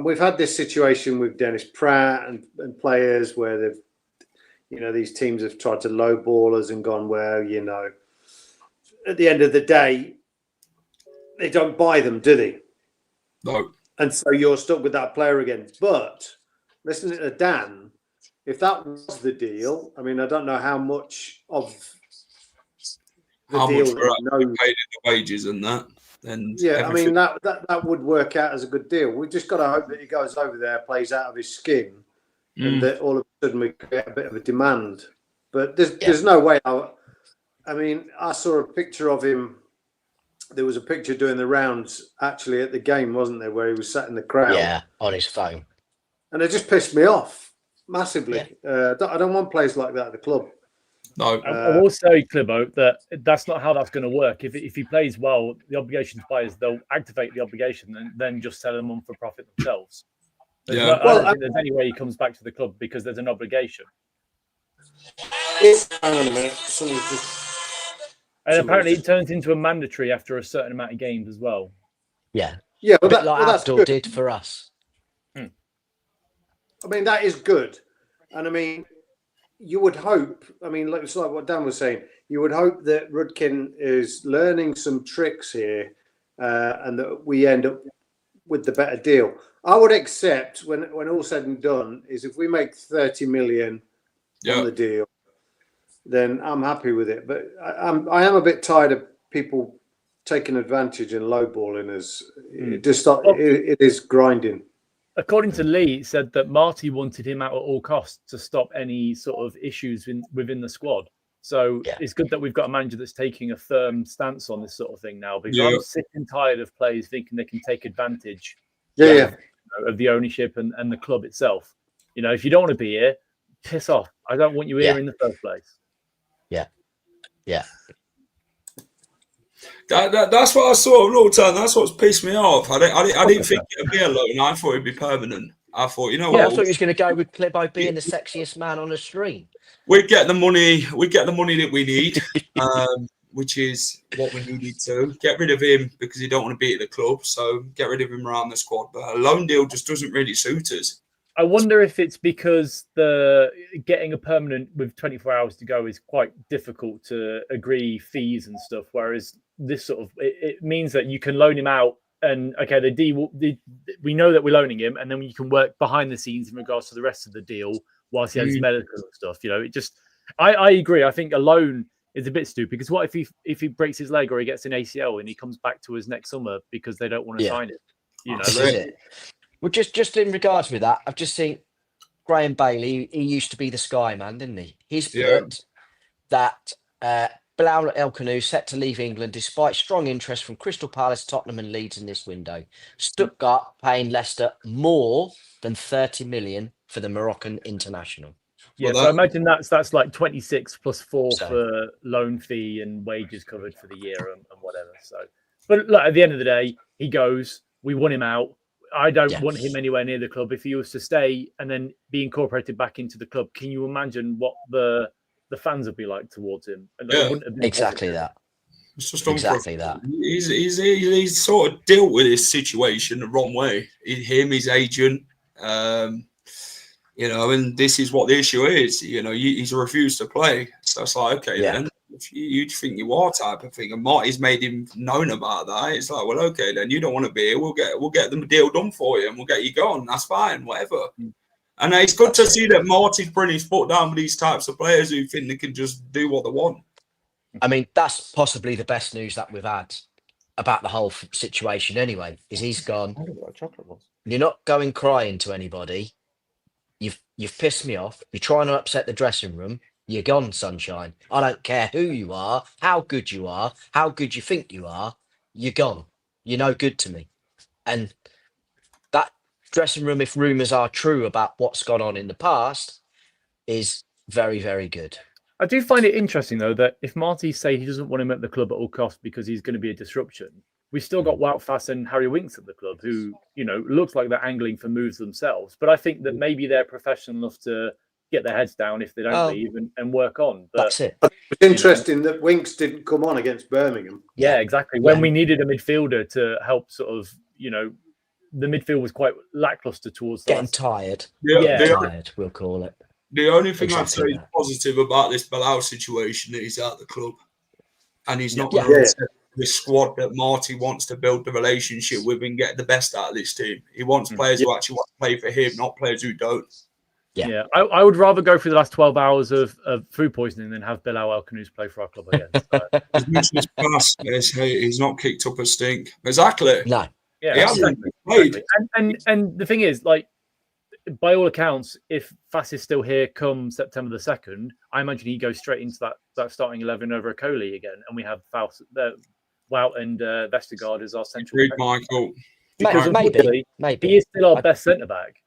we've had this situation with Dennis Pratt and players where they've, you know, these teams have tried to lowball us and gone, well, you know, at the end of the day, they don't buy them, do they? No. And so you're stuck with that player again. But listening to Dan, if that was the deal, I mean, I don't know how much of the deal much paid in the wages and that. And I mean, that would work out as a good deal. We just got to hope that he goes over there, plays out of his skin, and that all of a sudden we get a bit of a demand. But there's no way. I mean, I saw a picture of him. There was a picture doing the rounds actually at the game, wasn't there, where he was sat in the crowd? Yeah, on his phone. And it just pissed me off. massively. I don't want players like that at the club. No. I will say, Clibo, that's not how that's going to work. If he plays well, the obligation to players, they'll activate the obligation and then just sell them on for profit themselves. I don't think there's any way he comes back to the club because there's an obligation. Hang on a minute. And apparently it turns into a mandatory after a certain amount of games as well. Yeah. Yeah, a bit like Abdul did for us. I mean, that is good. And I mean, you would hope, it's like what Dan was saying, you would hope that Rudkin is learning some tricks here and that we end up with the better deal. I would accept, when all said and done, is if we make 30 million on the deal, then I'm happy with it. But I am a bit tired of people taking advantage and lowballing us. It is grinding. According to Lee, it said that Marty wanted him out at all costs to stop any sort of issues within the squad. So it's good that we've got a manager that's taking a firm stance on this sort of thing now, because I'm sick and tired of players thinking they can take advantage of the ownership and the club itself. You know, if you don't want to be here, piss off. I don't want you here in the first place. Yeah. That's what I saw long term. That's what's pissed me off. I didn't think it'd be a loan. I thought it'd be permanent. I thought, what? I thought he was going to go with Clibo being the sexiest man on the street. We get the money. We get the money that we need, which is what we needed to get rid of him because he don't want to be at the club. So get rid of him around the squad. But a loan deal just doesn't really suit us. I wonder if it's because getting a permanent with 24 hours to go is quite difficult to agree fees and stuff. Whereas this sort of it means that you can loan him out, and we know that we're loaning him, and then you can work behind the scenes in regards to the rest of the deal whilst he has his medical and stuff. You know, I agree. I think a loan is a bit stupid because what if he breaks his leg or he gets an ACL and he comes back to us next summer because they don't want to sign it? You know. Well, just in regards with that, I've just seen Graham Bailey. He used to be the Sky man, didn't he? He's put that Bilal El Khannouss set to leave England despite strong interest from Crystal Palace, Tottenham and Leeds in this window. Stuttgart paying Leicester more than 30 million for the Moroccan international. Yeah, so I imagine that's like 26 plus 4 for loan fee and wages covered for the year and whatever. So, but look, at the end of the day, he goes. We want him out. I don't want him anywhere near the club. If he was to stay and then be incorporated back into the club, can you imagine what the fans would be like towards him? Exactly that. It's just exactly that. He's sort of dealt with this situation the wrong way. His agent, and this is what the issue is. You know, he's refused to play. So it's like, okay, then. If you think you are type of thing, and Marty's made him known about that, it's like, well, okay, then you don't want to be here. We'll get the deal done for you, and we'll get you gone. That's fine, whatever. And it's good to see that Marty's putting his foot down with these types of players who think they can just do what they want. I mean, that's possibly the best news that we've had about the whole situation. Anyway, is he's gone. You're not going crying to anybody. You've pissed me off. You're trying to upset the dressing room. You're gone, sunshine. I don't care who you are, how good you are, how good you think you are. You're gone. You're no good to me. And that dressing room, if rumours are true about what's gone on in the past, is very, very good. I do find it interesting, though, that if Marty say he doesn't want him at the club at all costs because he's going to be a disruption, we've still got Wout Faes and Harry Winks at the club who, looks like they're angling for moves themselves. But I think that maybe they're professional enough to get their heads down if they don't leave and work on. But that's it. It's interesting that Winks didn't come on against Birmingham. Yeah, exactly. When we needed a midfielder to help sort of, the midfield was quite lackluster towards getting tired. Tired, we'll call it. The only thing I'd say is positive about this Bilal situation that he's at the club and he's not going to upset the squad that Marty wants to build the relationship with and get the best out of this team. He wants players who actually want to play for him, not players who don't. Yeah, I would rather go through the last 12 hours of food poisoning than have Bilal El Khannouss play for our club again. As much as past, he's not kicked up a stink. Exactly. No. Yeah, exactly. And the thing is, like, by all accounts, if Faes is still here come September the 2nd, I imagine he goes straight into that starting 11 over Okoli again, and we have Wout and Vestergaard as our central. Michael. Because maybe he is still our best centre back.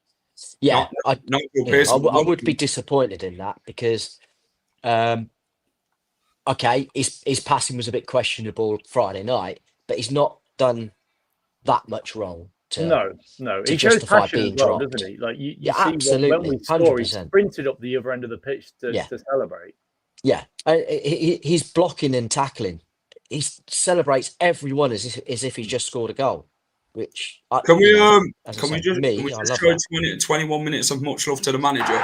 Yeah, Nigel I Pearson. would be disappointed in that because, okay, his passing was a bit questionable Friday night, but he's not done that much wrong to No. to He shows justify passion being as well, dropped. doesn't he? Like you Yeah, see when we absolutely, score, he 100%. sprinted up the other end of the pitch to celebrate. Yeah, he's blocking and tackling. He celebrates everyone as if he's just scored a goal. Which Can we I just love show that. 21 minutes of much love to the manager?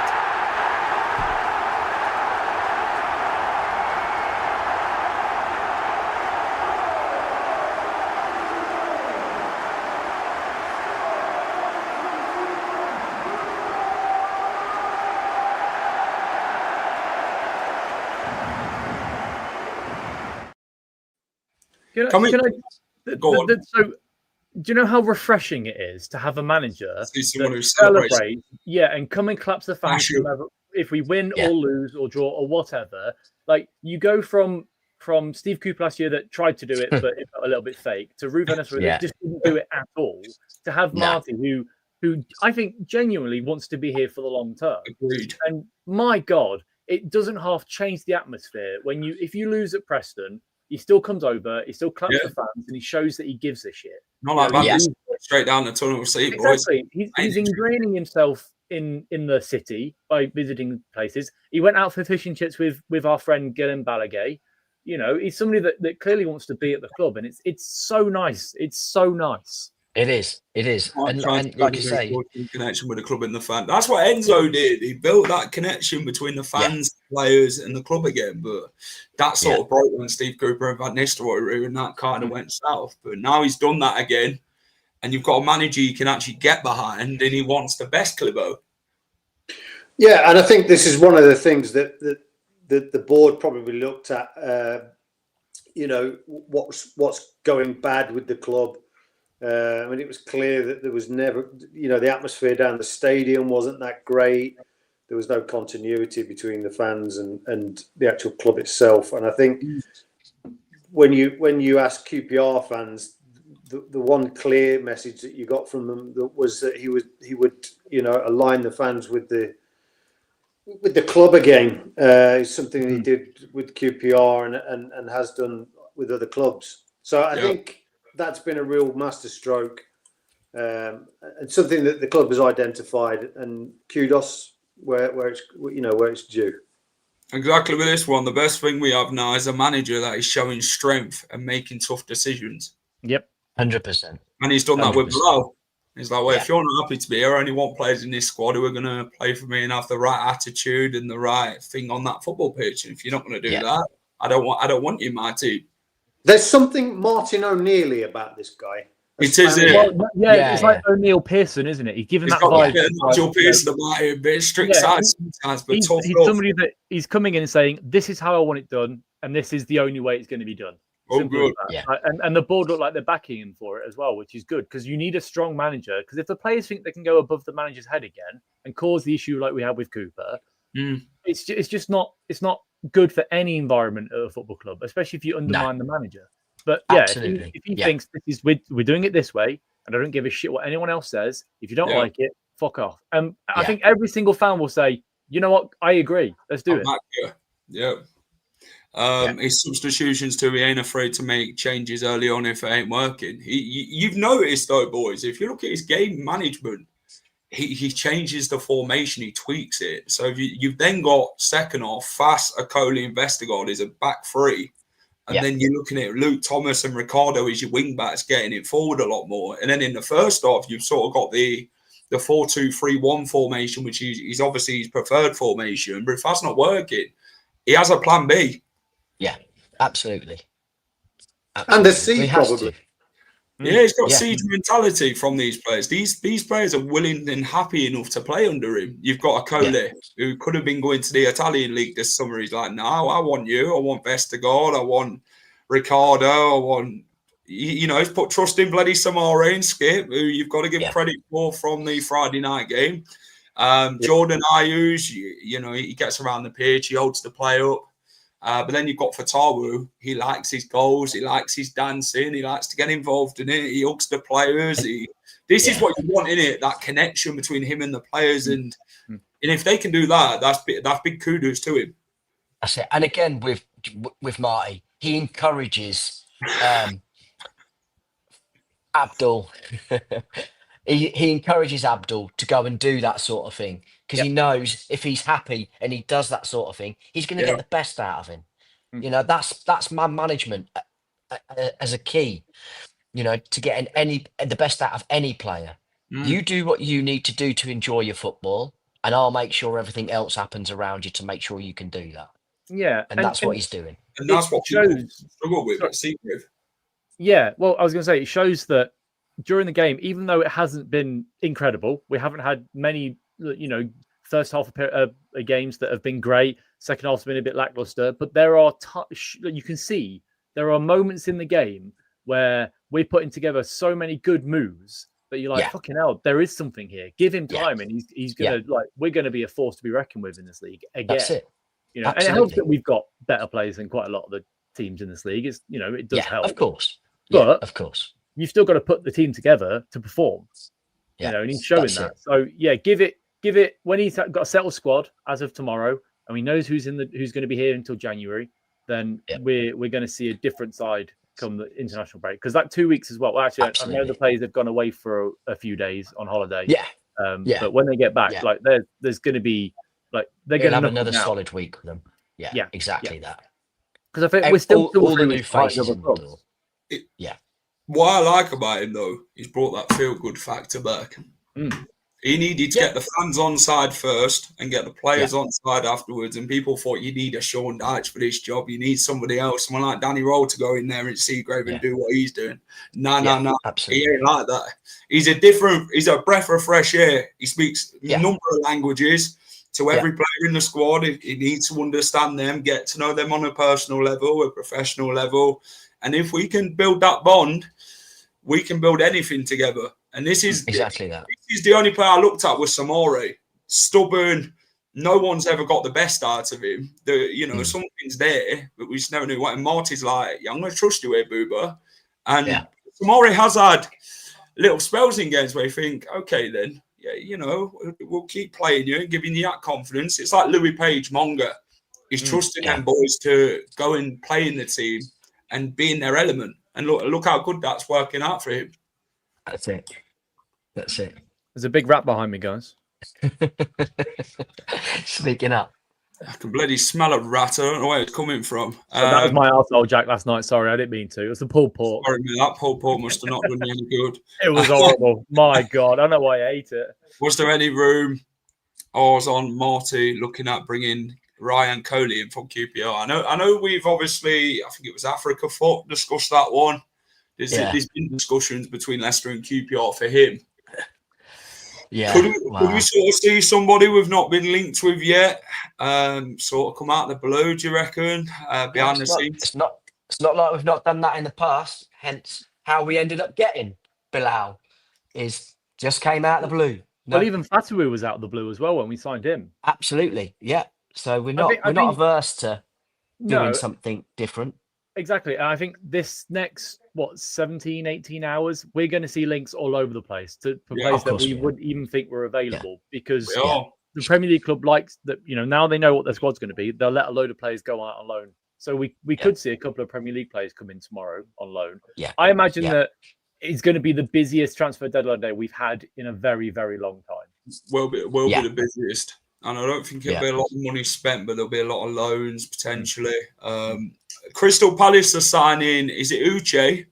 So, do you know how refreshing it is to have a manager that celebrates, and come and claps the fans if we win or lose or draw or whatever? Like you go from Steve Cooper last year that tried to do it but it felt a little bit fake to Ruben that just didn't do it at all. To have Marty who I think genuinely wants to be here for the long term. Agreed. And my God, it doesn't half change the atmosphere if you lose at Preston. He still comes over, he still claps the fans, and he shows that he gives a shit. Not like that. Straight down the tunnel seat, exactly. boys. He's ingraining himself in the city by visiting places. He went out for fish and chips with our friend Gillen Balagay. You know, he's somebody that clearly wants to be at the club, and it's so nice. It's so nice. It is. And like you say, connection with the club and the fan. That's what Enzo did. He built that connection between the fans, players, and the club again. But that sort of broke when Steve Cooper and Van Nistelrooy, and that kind of went south. But now he's done that again, and you've got a manager you can actually get behind, and he wants the best, Clibo. Yeah, and I think this is one of the things that the board probably looked at. What's going bad with the club. I mean, it was clear that there was never, the atmosphere down the stadium wasn't that great. There was no continuity between the fans and the actual club itself. And I think when you ask QPR fans, the one clear message that you got from them was that he would align the fans with the club again. It's something he did with QPR and has done with other clubs. So I think that's been a real masterstroke, and something that the club has identified. And kudos where it's due. Exactly with this one, the best thing we have now is a manager that is showing strength and making tough decisions. Yep, 100%. And he's done 100%. That with Bilal. He's like, well, if you're not happy to be here, I only want players in this squad who are going to play for me and have the right attitude and the right thing on that football pitch. And if you're not going to do that, I don't want you in my team. There's something Martin O'Neilly about this guy. It is, it's like O'Neill Pearson, isn't it? He's given that vibe. Nigel Pearson about it, a bit strict side sometimes, but he's somebody that he's coming in and saying, "This is how I want it done, and this is the only way it's going to be done." Good. And the board look like they're backing him for it as well, which is good because you need a strong manager. Because if the players think they can go above the manager's head again and cause the issue like we had with Cooper, it's just not good for any environment at a football club, especially if you undermine the manager. But if he thinks we're doing it this way, and I don't give a shit what anyone else says. If you don't like it, fuck off. And I think every single fan will say, you know what, I agree. Let's do it. His substitutions too. He ain't afraid to make changes early on if it ain't working. You've noticed though, boys, if you look at his game management, he changes the formation, he tweaks it. So you've then got second half, Fass, Akoli, and Vestergaard is a back three. And then you're looking at Luke Thomas and Ricardo as your wing backs getting it forward a lot more. And then in the first half, you've sort of got the 4-2-3-1 formation, which is obviously his preferred formation. But if that's not working, he has a plan B. Yeah, absolutely. And the C probably. Yeah, he's got siege mentality from these players. These players are willing and happy enough to play under him. You've got Akoli, who could have been going to the Italian league this summer. He's like, no, I want you. I want Vestergaard. I want Ricardo. I want, he's put trust in bloody Samara and Skip, who you've got to give credit for from the Friday night game. Jordan Ayers, he gets around the pitch. He holds the play up. But then you've got Fatawu. He likes his goals. He likes his dancing. He likes to get involved in it. He hugs the players. This is what you want in it, that connection between him and the players. And if they can do that, that's big kudos to him. That's it. And again, with Marty, he encourages Abdul. he encourages Abdul to go and do that sort of thing because he knows if he's happy and he does that sort of thing, he's going to get the best out of him. You know, that's man management as a key. You know, to get the best out of any player. You do what you need to do to enjoy your football, and I'll make sure everything else happens around you to make sure you can do that. Yeah, and that's what he's doing. And that's what shows. Struggle with. Yeah, well, I was going to say it shows that during the game, even though it hasn't been incredible, we haven't had many, first half of games that have been great. Second half's been a bit lackluster, but there are you can see there are moments in the game where we're putting together so many good moves that you're like, fucking hell, there is something here. Give him time, and he's gonna we're gonna be a force to be reckoned with in this league again. That's it. And it helps that we've got better players than quite a lot of the teams in this league. It does help, of course. But of course, you've still got to put the team together to perform. And he's showing that. So give it when he's got a settled squad as of tomorrow, and he knows who's going to be here until January. Then we're going to see a different side come the international break, because that 2 weeks as well. Actually, I know the players have gone away for a few days on holiday. But when they get back, there's going to be they're going to have another solid week with them. Exactly that. Because I think we're still all the new faces. What I like about him though, he's brought that feel good factor back. He needed to get the fans on side first and get the players on side afterwards. And people thought you need a Sean Dyche for this job. You need somebody else, someone like Danny Rowe to go in there and Seagrave and do what he's doing. No. He ain't like that. He's a breath of fresh air. He speaks a number of languages to every player in the squad. He needs to understand them, get to know them on a personal level, a professional level. And if we can build that bond, we can build anything together. And this is exactly that. This is the only player I looked at was Samori. Stubborn. No one's ever got the best out of him. Something's there, but we just never knew what. And Marty's like, I'm going to trust you here, Booba. And Samori has had little spells in games where you think, okay, then, we'll keep playing you and giving you that confidence. It's like Louis Page, Monga. He's trusting them boys to go and play in the team and be in their element. And look how good that's working out for him. That's it. There's a big rat behind me, guys. Speaking up. I can bloody smell a rat. I don't know where it's coming from. That was my arsehole, Jack, last night. Sorry, I didn't mean to. It was the pulled pork. Sorry, man, that pulled pork must have not done me any good. It was horrible. My God, I don't know why I ate it. Was there any room? I was on Marty looking at bringing Ryan Coley in from QPR. I know we've obviously, I think it was Africa Foot, discussed that one. There's been discussions between Leicester and QPR for him. Could we sort of see somebody we've not been linked with yet sort of come out of the blue, do you reckon, behind the scenes? It's not like we've not done that in the past, hence how we ended up getting Bilal is just came out of the blue. No. Well, even Fatawu was out of the blue as well when we signed him. Absolutely, yeah. So we're not averse to doing something different. Exactly. And I think this next, 17, 18 hours, we're going to see links all over the place to players that we wouldn't even think were available because the Premier League club likes that, now they know what their squad's going to be. They'll let a load of players go out on loan. So we could see a couple of Premier League players come in tomorrow on loan. Yeah. I imagine that it's going to be the busiest transfer deadline day we've had in a very, very long time. Will be the busiest. And I don't think it'll be a lot of money spent, but there'll be a lot of loans potentially. Crystal Palace are signing, is it Uche?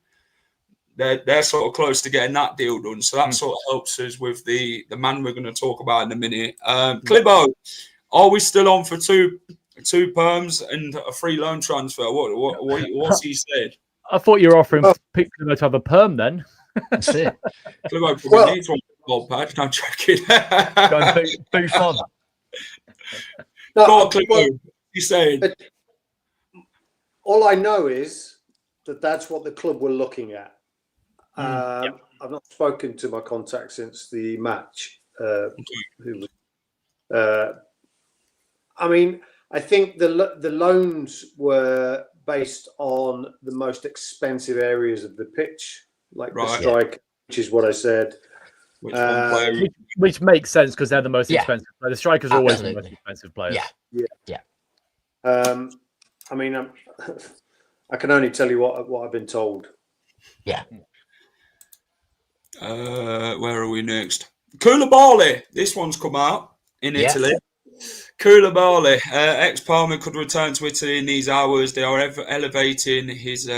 They're sort of close to getting that deal done. So that sort of helps us with the man we're going to talk about in a minute. Clibo, are we still on for two perms and a free loan transfer? What's he said? I thought you were offering Clibo to have a perm then. That's it. Clibo probably needs one gold patch. I'm checking. Go and boof on. No, Clibo, he's saying. All I know is that's what the club were looking at. I've not spoken to my contact since the match. I I think the loans were based on the most expensive areas of the pitch, like the strike, which is what I said. Which makes sense because they're the most expensive. The strikers are always the most expensive players. Yeah. I mean, I can only tell you what I've been told. Yeah. Where are we next? Koulibaly. This one's come out in Italy. Koulibaly, ex-Parma, could return to Italy in these hours. They are elevating his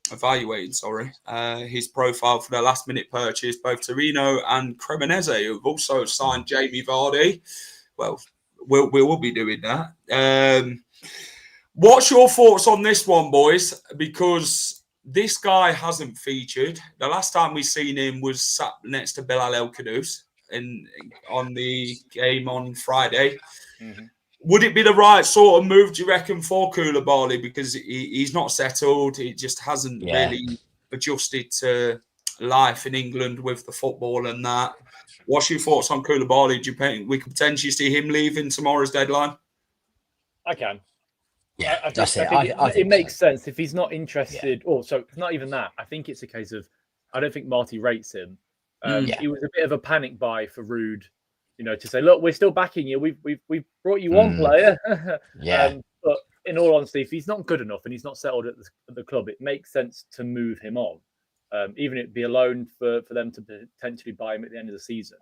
his profile for their last-minute purchase. Both Torino and Cremonese, who've also signed Jamie Vardy. Well, we will be doing that. What's your thoughts on this one, boys? Because this guy hasn't featured. The last time we seen him was sat next to Bilal El Khannouss on the game on Friday. Mm-hmm. Would it be the right sort of move, do you reckon, for Koulibaly? Because he's not settled. He just hasn't really adjusted to life in England with the football and that. What's your thoughts on Koulibaly? Do you think we could potentially see him leaving tomorrow's deadline? I can. Yeah, I think it makes sense if he's not interested. Yeah. So it's not even that. I think it's a case of I don't think Marty rates him. He was a bit of a panic buy for Ruud, to say, look, we're still backing you. We've brought you one player. But in all honesty, if he's not good enough and he's not settled at the club, it makes sense to move him on. Even if it be a loan for them to potentially buy him at the end of the season.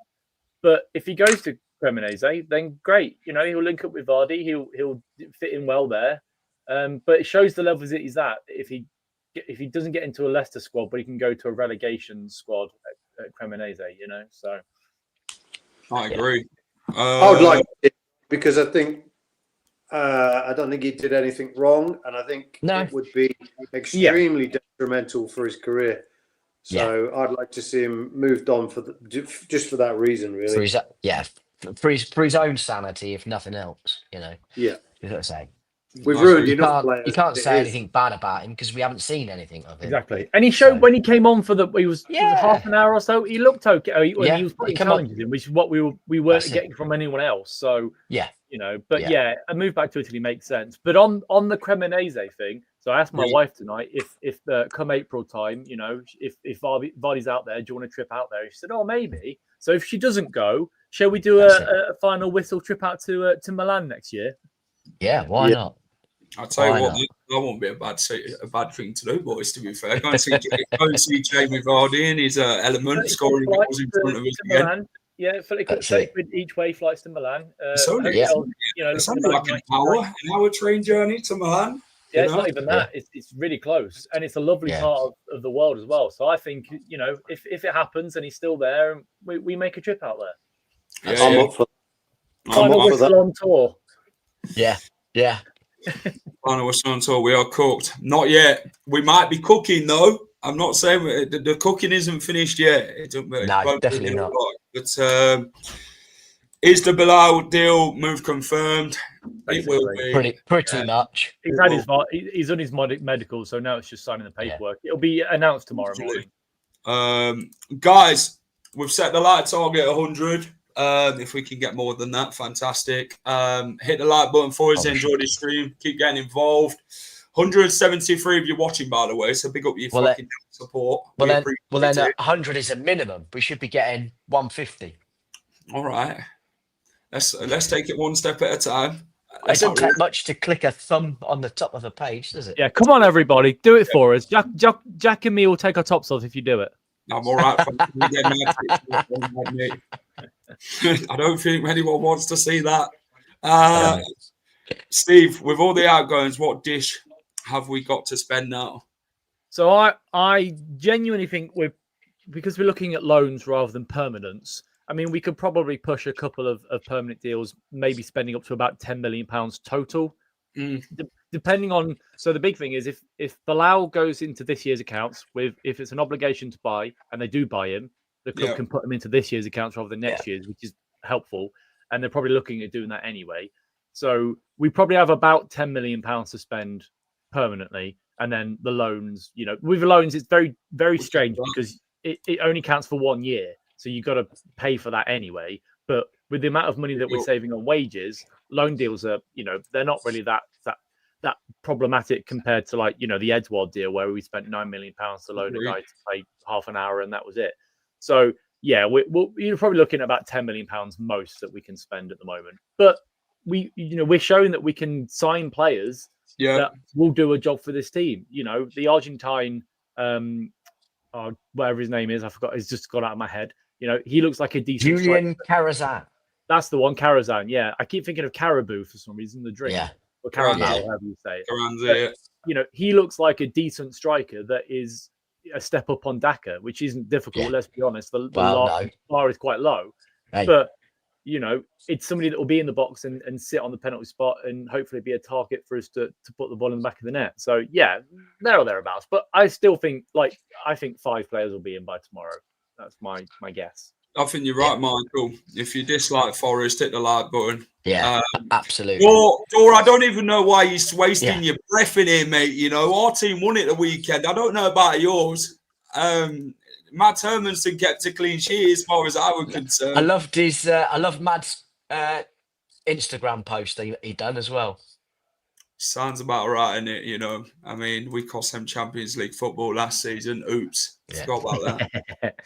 But if he goes to Cremonese, then great. He'll link up with Vardy. He'll fit in well there. But it shows the levels that he's at. If he doesn't get into a Leicester squad, but he can go to a relegation squad at Cremonese, So I agree. I would like it because I think I don't think he did anything wrong, and I think it would be extremely detrimental for his career. So I'd like to see him moved on just for that reason, really. For his own sanity, if nothing else, Yeah. You got to say. We've ruined enough players. You can't say anything bad about him because we haven't seen anything of him. Exactly. And he showed when he came on he was half an hour or so, he looked okay. He was putting challenges in, which is what we weren't getting from anyone else. So a move back to Italy makes sense. But on the Cremonese thing, so I asked my wife tonight if come April time, if Vardy's out there, do you want to trip out there? She said, "Oh, maybe." So if she doesn't go, shall we do a final whistle trip out to Milan next year? Yeah, why not? I'll tell you what, that won't be a bad thing to do, boys, to be fair. Go and see Jamie Vardy in his element, scoring goals in front of us again. Milan. Yeah, 30 quid each way flights to Milan. It's only like an hour train journey to Milan. Yeah, it's not even that. It's really close. And it's a lovely part of the world as well. So I think, if it happens and he's still there, we make a trip out there. I'm up for that. On tour. Yeah. Final whistle on tour. We are cooked. Not yet. We might be cooking though. I'm not saying the cooking isn't finished yet. No, definitely not. But is the Bilal deal move confirmed? Basically. It will be pretty much. He's on his medical, so now it's just signing the paperwork. It'll be announced tomorrow morning. Guys, we've set the like target 100. If we can get more than that, fantastic. Hit the like button for us. Enjoy the stream. Keep getting involved. 173 of you watching, by the way. So big up your fucking support. Well, then 100 is a minimum. We should be getting 150. All right. Let's take it one step at a time. It doesn't take much to click a thumb on the top of the page, does it? Yeah, come on, everybody. Do it for us. Jack and me will take our tops off if you do it. I'm all right. I don't think anyone wants to see that. Steve, with all the outgoings, what dish have we got to spend now? So I genuinely think because we're looking at loans rather than permanents. I mean, we could probably push a couple of permanent deals, maybe spending up to about £10 million total. Depending on, so the big thing is if Bilal goes into this year's accounts if it's an obligation to buy and they do buy him, the club can put him into this year's accounts rather than next year's, which is helpful. And they're probably looking at doing that anyway. So we probably have about £10 million to spend permanently. And then the loans, with the loans, it's very, very strange because it only counts for 1 year. So you've got to pay for that anyway. But with the amount of money that we're saving on wages, loan deals are, they're not really that problematic compared to like, the Edouard deal where we spent £9 million to loan a guy to play half an hour and that was it. So yeah, you're probably looking at about £10 million most that we can spend at the moment. But we're showing that we can sign players that will do a job for this team. The Argentine, whatever his name is, I forgot. It's just gone out of my head. He looks like a decent Julian Carranza. That's the one, Carranza. Yeah, I keep thinking of caribou for some reason. The drink, or caramel, however you say it. Carranza, he looks like a decent striker that is a step up on Daka, which isn't difficult. Let's be honest. The bar is quite low, but it's somebody that will be in the box and sit on the penalty spot and hopefully be a target for us to put the ball in the back of the net. So yeah, there or thereabouts. But I still think I think 5 players will be in by tomorrow. That's my guess. I think you're right, Michael. If you dislike Forest, hit the like button. Yeah, absolutely. Or I don't even know why you're wasting your breath in here, mate. Our team won it the weekend. I don't know about yours. Matt Hermanson kept a clean sheet as far as I was concerned. I love Matt's Instagram post he done as well. Sounds about right, innit? I mean, we cost them Champions League football last season. Oops. Forgot about that.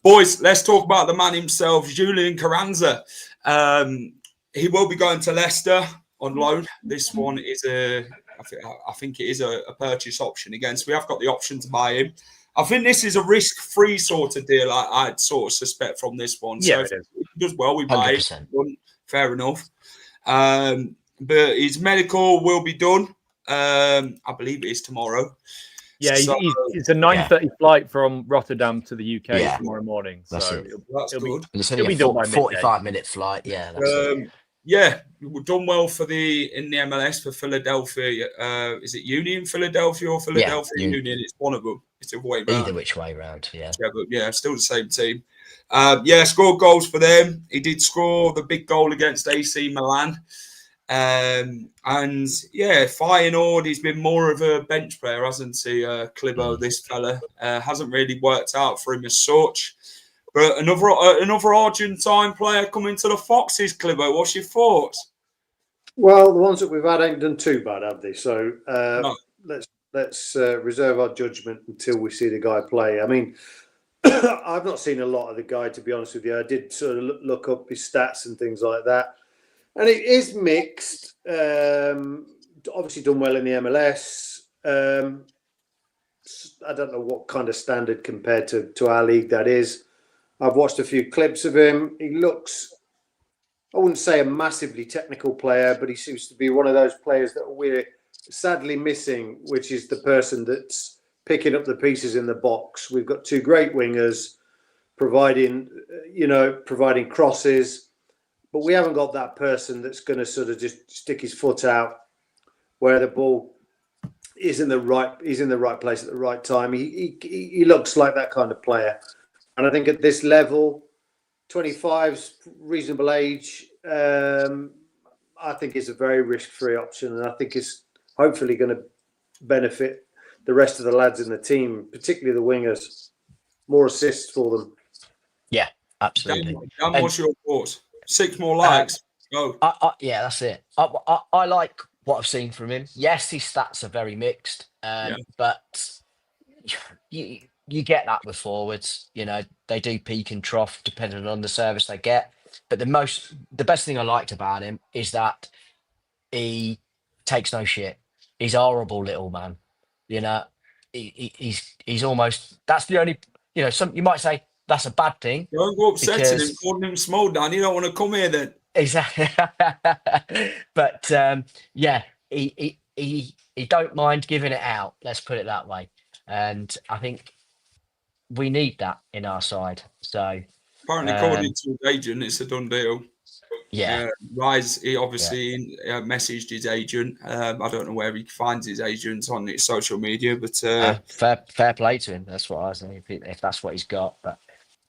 Boys, let's talk about the man himself, Julian Carranza. He will be going to Leicester on loan. This one is I think it is a purchase option again. So we have got the option to buy him. I think this is a risk-free sort of deal. I'd sort of suspect from this one. Yeah, so if he does well, we buy 100%. it. Fair enough. But his medical will be done. I believe it is tomorrow. Yeah, it's a 9:30 flight from Rotterdam to the UK tomorrow morning. That's so that's good. And it's only a 45-minute flight. Yeah, we've done well in the MLS for Philadelphia. Is it Union Philadelphia or Philadelphia Union? It's one of them. It's the way round. Either which way round, yeah. But still the same team. Scored goals for them. He did score the big goal against AC Milan. Feyenoord, he's been more of a bench player, hasn't he, Clibo, this fella? Hasn't really worked out for him as such. But another Argentine player coming to the Foxes, Clibo. What's your thoughts? Well, the ones that we've had ain't done too bad, have they? So let's reserve our judgment until we see the guy play. I mean, I've not seen a lot of the guy, to be honest with you. I did sort of look up his stats and things like that. And it is mixed. Obviously done well in the MLS. I don't know what kind of standard compared to our league that is. I've watched a few clips of him. He looks, I wouldn't say a massively technical player, but he seems to be one of those players that we're sadly missing, which is the person that's picking up the pieces in the box. We've got 2 great wingers providing crosses. But we haven't got that person that's going to sort of just stick his foot out where the ball is in the right place at the right time. He looks like that kind of player. And I think at this level, 25's reasonable age. I think it's a very risk-free option, and I think it's hopefully going to benefit the rest of the lads in the team, particularly the wingers. More assists for them. Yeah, absolutely. Dan, what's your thoughts? 6 more likes. Go. That's it. I like what I've seen from him. Yes, his stats are very mixed, but you get that with forwards. They do peak and trough depending on the service they get. But the best thing I liked about him is that he takes no shit. He's a horrible little man. He's almost. That's the only. You might say. That's a bad thing. Don't go upsetting him, calling him small, Dan. You don't want to come here then. Exactly. But he don't mind giving it out. Let's put it that way. And I think we need that in our side. So apparently, according to his agent, it's a done deal. Yeah. Rise, he obviously messaged his agent. I don't know where he finds his agents on his social media, but fair play to him. That's what I was saying. If that's what he's got, but.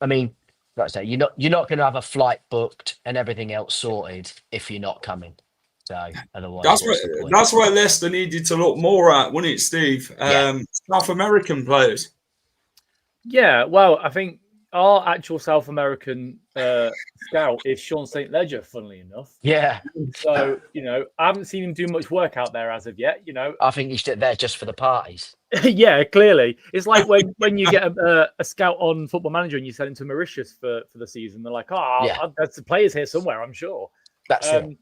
I mean, like I say, you're not going to have a flight booked and everything else sorted if you're not coming. So otherwise, that's where Leicester needed to look more at, wouldn't it, Steve? South American players. Yeah, well, I think our actual South American scout is Sean St. Ledger, funnily enough. Yeah. So, I haven't seen him do much work out there as of yet, I think he's there just for the parties. Yeah, clearly. It's like when you get a scout on Football Manager and you send him to Mauritius for the season, they're like, there's the players here somewhere, I'm sure. That's it.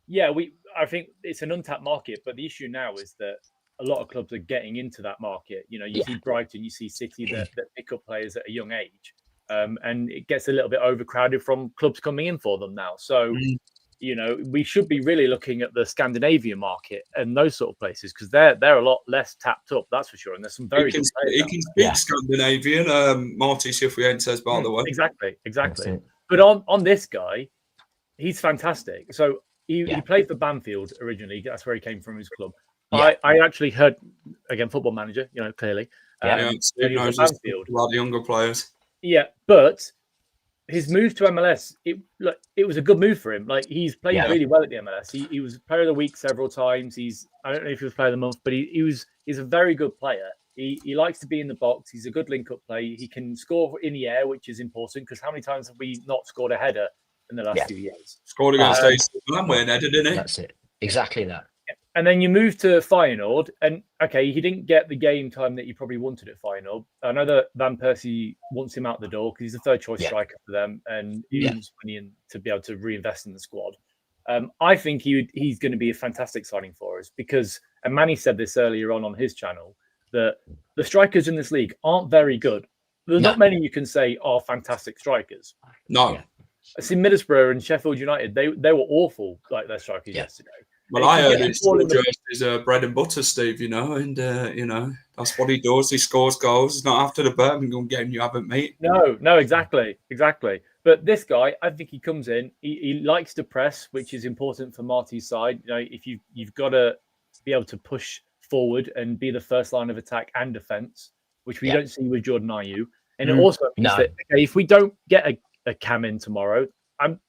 Yeah, I think it's an untapped market, but the issue now is that a lot of clubs are getting into that market. You see Brighton, you see City that pick up players at a young age, and it gets a little bit overcrowded from clubs coming in for them now. So, we should be really looking at the Scandinavian market and those sort of places because they're a lot less tapped up, that's for sure. And there's some very good players. He can speak Scandinavian. Marty Cifuentes, by the way. Exactly. But on this guy, he's fantastic. So he played for Banfield originally. That's where he came from, his club. Yeah. I actually heard, again, Football Manager, clearly. Steve knows a lot of younger players. Yeah, but his move to MLS, it was a good move for him. Like, he's played really well at the MLS. He was player of the week several times. I don't know if he was player of the month, but he's a very good player. He likes to be in the box. He's a good link-up play. He can score in the air, which is important because how many times have we not scored a header in the last few years? Scored against AC Milan, where header, didn't he? That's it. Exactly that. And then you move to Feyenoord, and he didn't get the game time that you probably wanted at Feyenoord. I know that Van Persie wants him out the door because he's a third choice striker for them, and he wants money in to be able to reinvest in the squad. I think he's going to be a fantastic signing for us because, and Manny said this earlier on his channel, that the strikers in this league aren't very good. There's not many you can say are fantastic strikers. No. I see Middlesbrough and Sheffield United, they were awful like their strikers yesterday. Well, I heard it's his bread and butter, Steve, and that's what he does. He scores goals. It's not after the Birmingham game you haven't, mate. No, exactly. But this guy, I think he comes in, he likes to press, which is important for Marty's side. If you've got to be able to push forward and be the first line of attack and defence, which we don't see with Jordan Ayew. And it also means that if we don't get a Cam in tomorrow, I'm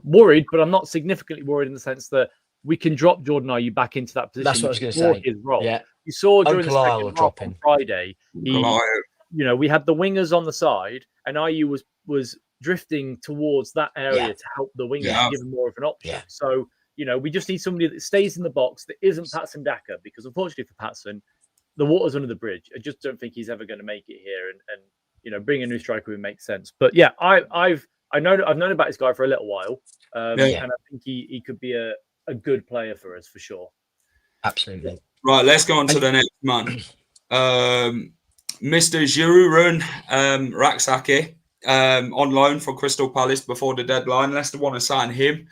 worried, but I'm not significantly worried in the sense that we can drop Jordan Ayew back into that position. That's what I was going to say. His role. Yeah. You saw during Uncle the second half on Friday, we had the wingers on the side, and Ayew was drifting towards that area to help the wingers give him more of an option. Yeah. So, we just need somebody that stays in the box that isn't Patson Daka, because unfortunately for Patson, the water's under the bridge. I just don't think he's ever going to make it here, and bring a new striker would make sense. But yeah, I've known about this guy for a little while, and I think he could be a good player for us for sure. Absolutely. Right, let's go on to the next man. Mr. Jesurun Rak-Sakyi, on loan for Crystal Palace before the deadline. Leicester want to sign him.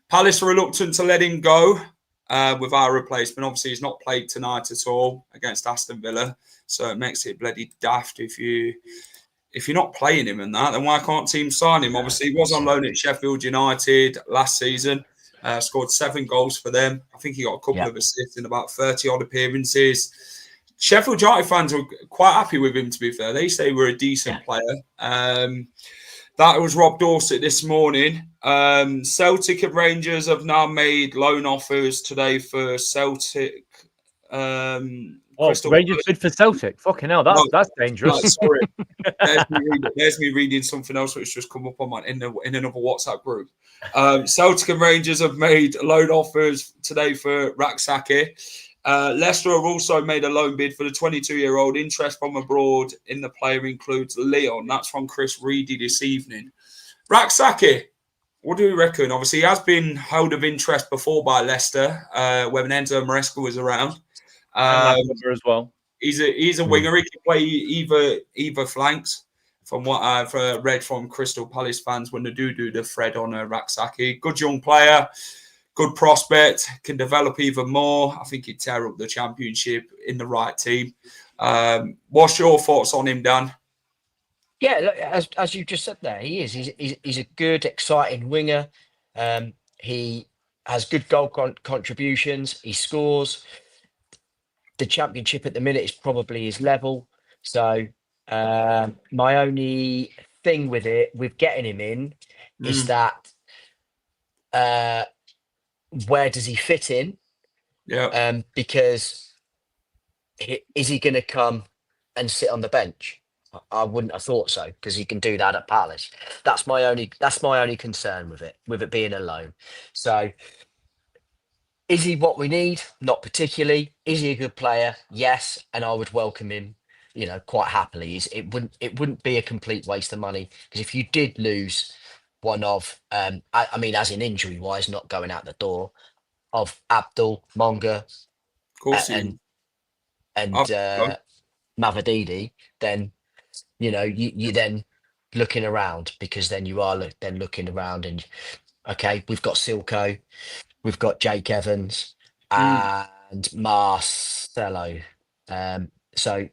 Palace are reluctant to let him go with our replacement. Obviously, he's not played tonight at all against Aston Villa, so it makes it bloody daft if you're not playing him and that, then why can't teams sign him? Obviously, he was on loan at Sheffield United last season. Scored 7 goals for them. I think he got a couple of assists in about 30-odd appearances. Sheffield United fans were quite happy with him, to be fair. They say we're a decent player. That was Rob Dorset this morning. Celtic and Rangers have now made loan offers today for Celtic. Rangers bid for Celtic. Fucking hell, that's dangerous. Sorry. There's me reading something else which just come up on in another WhatsApp group. Celtic and Rangers have made loan offers today for Rak-Sakyi. Leicester have also made a loan bid for the 22-year-old. Interest from abroad in the player includes Leon. That's from Chris Reedy this evening. Rak-Sakyi, what do we reckon? Obviously, he has been held of interest before by Leicester when Enzo Maresca was around. As well. He's a winger. He can play either flanks. From what I've read from Crystal Palace fans when they do the thread on Rak-Sakyi. Good young player, good prospect, can develop even more. I think he'd tear up the Championship in the right team. What's your thoughts on him, Dan? Yeah, look, as you just said there, he is. He's a good, exciting winger. He has good goal contributions. He scores. The Championship at the minute is probably his level. So my only thing with getting him in is that where does he fit in? Yeah. Because is he going to come and sit on the bench? I wouldn't have thought so because he can do that at Palace. That's my only concern with it being a loan. So is he what we need? Not particularly. Is he a good player? Yes, and I would welcome him, quite happily. It wouldn't be a complete waste of money because if you did lose one of, I mean, as in injury wise, not going out the door, of Abdul Monga Of course, and I've got- Mavadidi, then you then looking around because then you are then looking around and okay, we've got Silko, we've got Jake Evans and Marcelo. So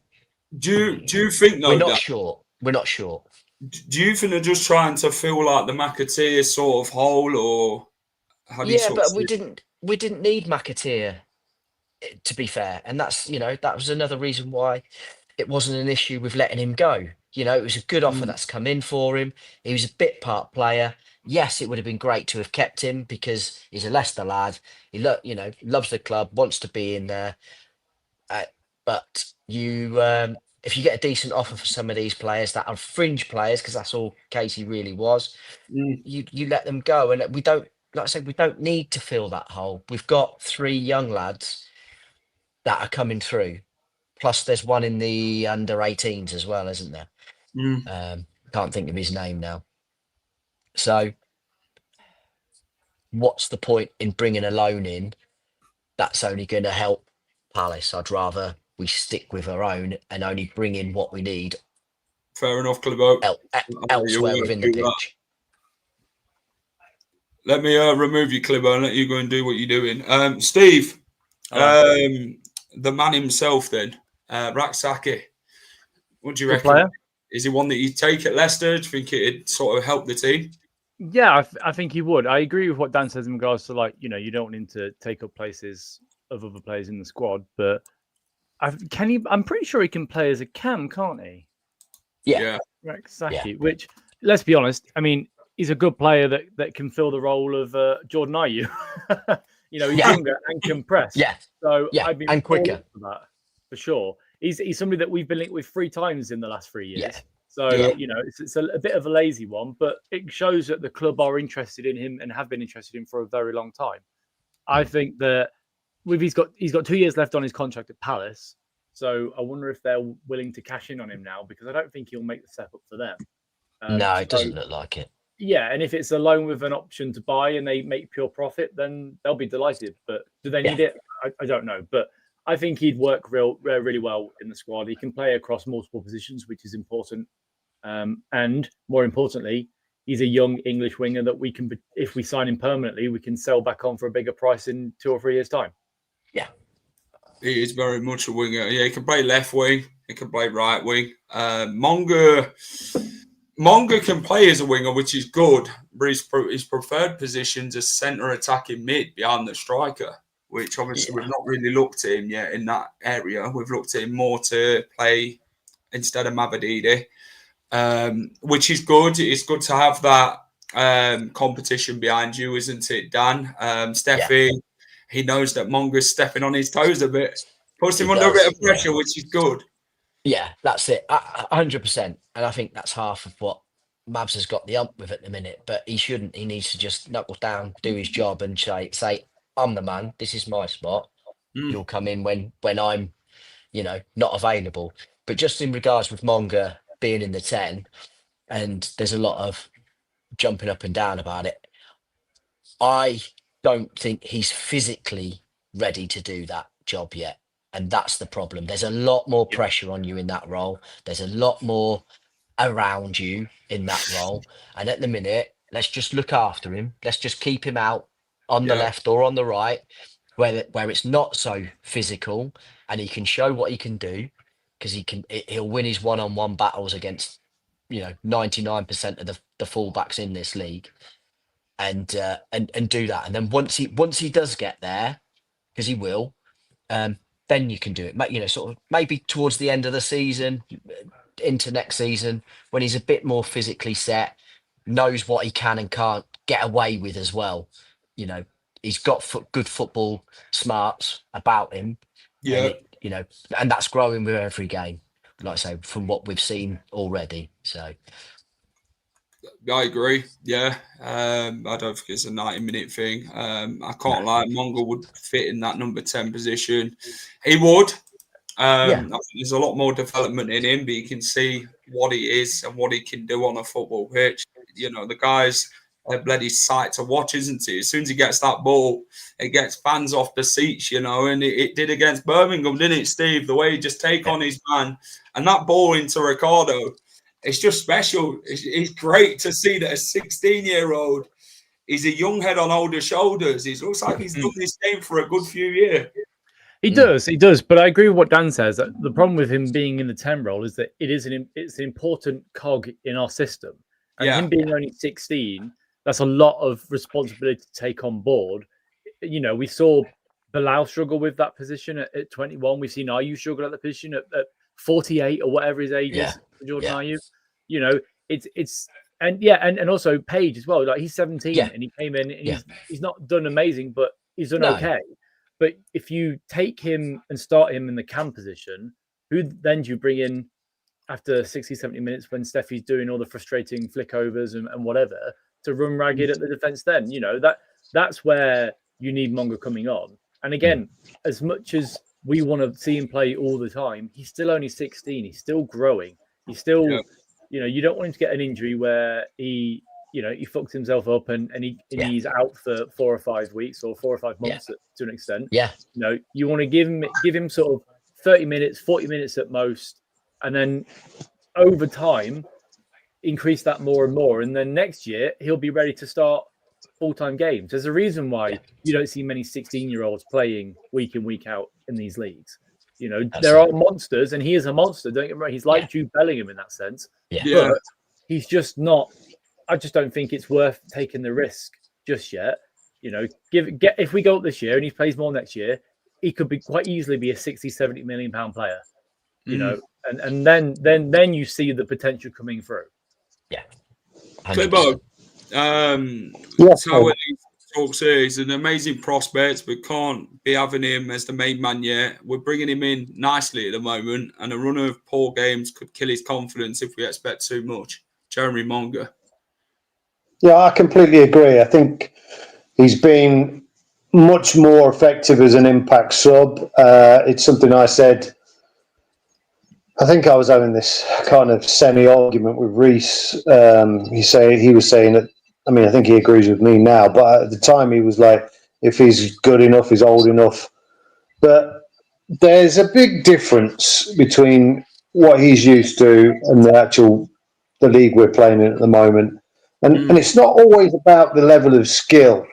do you think though we're not that short. We're not short. do you think they're just trying to fill like the McAteer sort of hole, or how do you Yeah, sort of but see we didn't need McAteer, to be fair, and that's that was another reason why it wasn't an issue with letting him go. It was a good offer that's come in for him. He was a bit part player. Yes, it would have been great to have kept him because he's a Leicester lad. He loves the club, wants to be in there. But if you get a decent offer for some of these players that are fringe players, because that's all Casey really was, you let them go. And we don't, like I said, we don't need to fill that hole. We've got 3 young lads that are coming through. Plus, there's one in the under 18s as well, isn't there? Can't think of his name now. So, what's the point in bringing a loan in that's only going to help Palace? I'd rather we stick with our own and only bring in what we need Fair enough, Clibo. elsewhere within the pitch. Let me remove you, Clibo, and let you go and do what you're doing. Steve, the man himself then, Rak-Sakyi. What do you reckon? Player? Is he one that you take at Leicester? Do you think it'd sort of help the team? Yeah, I think he would. I agree with what Dan says in regards to you don't want him to take up places of other players in the squad, but can he? I'm pretty sure he can play as a cam, can't he? Yeah. Rak-Sakyi, which, let's be honest, I mean, he's a good player that can fill the role of Jordan Ayew. He's younger and can press. Yeah. So yeah, I'd be and quicker for that for sure. He's somebody that we've been linked with 3 times in the last 3 years. Yeah. So it's a bit of a lazy one, but it shows that the club are interested in him and have been interested in him for a very long time. I think that he's got 2 years left on his contract at Palace. So I wonder if they're willing to cash in on him now, because I don't think he'll make the step up for them. No, it doesn't look like it. Yeah, and if it's a loan with an option to buy and they make pure profit, then they'll be delighted. But do they need it? I don't know. But I think he'd work really well in the squad. He can play across multiple positions, which is important. And more importantly, he's a young English winger that we can, if we sign him permanently, we can sell back on for a bigger price in 2 or 3 years' time. Yeah. He is very much a winger. Yeah, he can play left wing. He can play right wing. Monga can play as a winger, which is good. But his preferred position's a centre attacking mid behind the striker, which obviously we've not really looked at him yet in that area. We've looked at him more to play instead of Mavadidi, which is good. It's good to have that competition behind you, isn't it, Dan? Steffi, he knows that Monga's stepping on his toes a bit. Puts him under a bit of pressure, which is good. Yeah, that's it. 100%. And I think that's half of what Mavs has got the ump with at the minute. But he shouldn't. He needs to just knuckle down, do his job and say, I'm the man. This is my spot. You'll come in when I'm, not available. But just in regards with Monga being in the 10, and there's a lot of jumping up and down about it, I don't think he's physically ready to do that job yet. And that's the problem. There's a lot more pressure on you in that role. There's a lot more around you in that role. And at the minute, let's just look after him. Let's just keep him out on the left or on the right, where it's not so physical and he can show what he can do, because he'll win his one-on-one battles against 99% of the fullbacks in this league. And do that, and then once he does get there, because he will, then you can do it. Sort of maybe towards the end of the season, into next season, when he's a bit more physically set, knows what he can and can't get away with as well. He's got good football smarts about him. Yeah, and that's growing with every game. like I say, from what we've seen already. So I agree. Yeah. I don't think it's a 90-minute thing. I can't lie. Mongo would fit in that number 10 position. He would. I think there's a lot more development in him, but you can see what he is and what he can do on a football pitch. You know, the guy's a bloody sight to watch, isn't he? As soon as he gets that ball, it gets fans off the seats, you know, and it did against Birmingham, didn't it, Steve? The way he just take on his man and that ball into Ricardo, it's just special. It's great to see that a 16-year-old is a young head on older shoulders. It looks like he's done this game for a good few years. He does. But I agree with what Dan says. That the problem with him being in the 10 role is that it's an important cog in our system. And him being only 16, that's a lot of responsibility to take on board. You know, we saw Bilal struggle with that position at 21. We've seen Ayew struggle at the position at 48 or whatever his age is for Jordan Ayew. You know, and also Page as well. Like, he's 17 and he came in and he's not done amazing, but he's done okay. But if you take him and start him in the cam position, who then do you bring in after 60, 70 minutes when Steffi's doing all the frustrating flick overs and whatever to run ragged at the defense? Then, you know, that's where you need Mongo coming on. And again, as much as we want to see him play all the time, he's still only 16. He's still growing. He's still, you know, you don't want him to get an injury where he fucks himself up and he's out for 4 or 5 weeks or 4 or 5 months to an extent. Yeah. You know, you want to give him sort of 30 minutes, 40 minutes at most, and then over time increase that more and more. And then next year he'll be ready to start full-time games. There's a reason why you don't see many 16-year-olds playing week in, week out in these leagues. You know, there are monsters, and he is a monster. Don't get me wrong. He's like Jude Bellingham in that sense. But he's just not. I just don't think it's worth taking the risk just yet. You know, if we go up this year and he plays more next year, he could be quite easily be a 60, 70 million pound player. You know, and then you see the potential coming through. Yeah. Clibo, Tower talks here. He's an amazing prospect. We can't be having him as the main man yet. We're bringing him in nicely at the moment, and a run of poor games could kill his confidence if we expect too much. Jeremy Mongo. Yeah, I completely agree. I think he's been much more effective as an impact sub. It's something I said. I think I was having this kind of semi-argument with Reese. He was saying that. I mean, I think he agrees with me now, but at the time he was like, if he's good enough, he's old enough. But there's a big difference between what he's used to and the league we're playing in at the moment. And it's not always about the level of skill.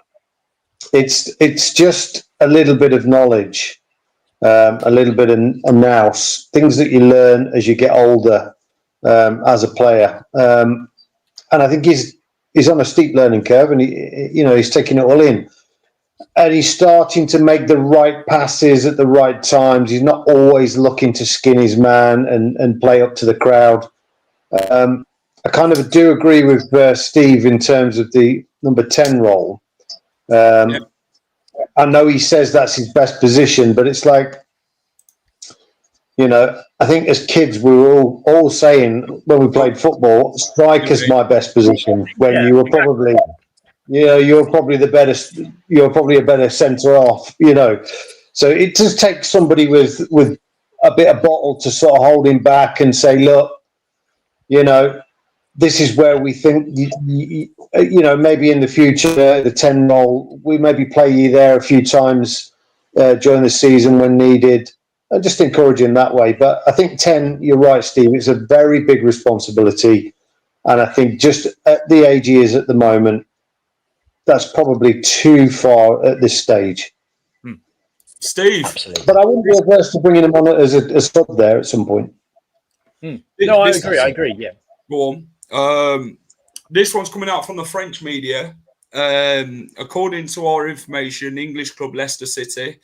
It's just a little bit of knowledge, a little bit of nous, things that you learn as you get older as a player. And I think he's on a steep learning curve, and he's taking it all in. And he's starting to make the right passes at the right times. He's not always looking to skin his man and play up to the crowd. I kind of do agree with Steve in terms of the number 10 role. I know he says that's his best position, but it's like, you know, I think as kids we were all saying when we played football, striker's my best position. When you were probably, you're probably the better. You're probably a better centre half. You know, so it just takes somebody with a bit of bottle to sort of hold him back and say, look, you know, this is where we think, you know, maybe in the future, the 10 role, we maybe play you there a few times during the season when needed. And just encouraging that way. But I think 10, you're right, Steve, it's a very big responsibility. And I think just at the age he is at the moment, that's probably too far at this stage. Steve. Absolutely. But I wouldn't be averse to bringing him on as a sub there at some point. No, I agree. Yeah. Go on. This one's coming out from the French media. According to our information, English club Leicester City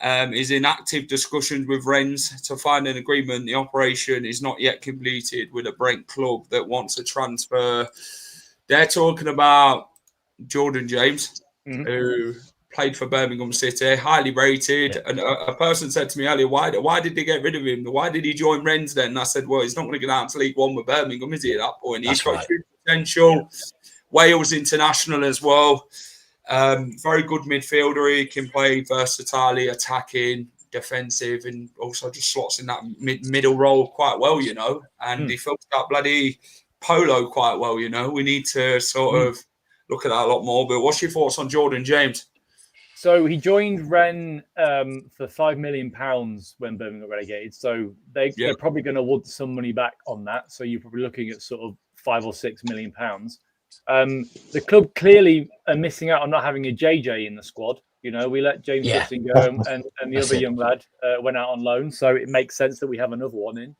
is in active discussions with Rennes to find an agreement. The operation is not yet completed with a Brent club that wants a transfer. They're talking about Jordan James, who played for Birmingham City, highly rated. And a person said to me earlier, why did they get rid of him? Why did he join Rennes then? And I said, well, he's not going to get out to League One with Birmingham, is he, at that point? He's got huge potential. Wales international as well. Very good midfielder. He can play versatilely, attacking, defensive, and also just slots in that middle role quite well, you know. And he fills that bloody polo quite well, you know. We need to sort of look at that a lot more. But what's your thoughts on Jordan James? So he joined Rennes for £5 million when Birmingham got relegated. So they're probably going to want some money back on that. So you're probably looking at sort of £5 or £6 million. The club clearly are missing out on not having a JJ in the squad. You know, we let James Gibson go, and the other young lad went out on loan. So it makes sense that we have another one in.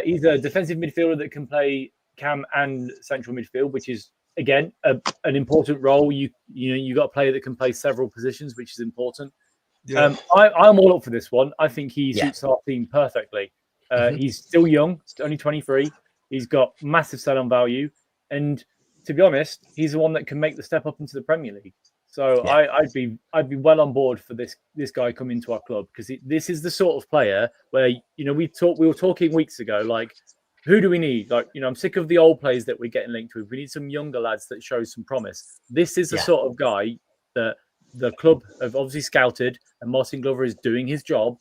He's a defensive midfielder that can play cam and central midfield, which is, again, an important role. You got a player that can play several positions, which is important. I'm all up for this one. I think he suits our team perfectly. He's still young, only 23. He's got massive sell-on value, and to be honest, he's the one that can make the step up into the Premier League. So I'd be well on board for this guy coming into our club, because this is the sort of player where, you know, we were talking weeks ago, like, who do we need? Like, you know, I'm sick of the old players that we're getting linked with. We need some younger lads that show some promise. This is the sort of guy that the club have obviously scouted, and Martin Glover is doing his job,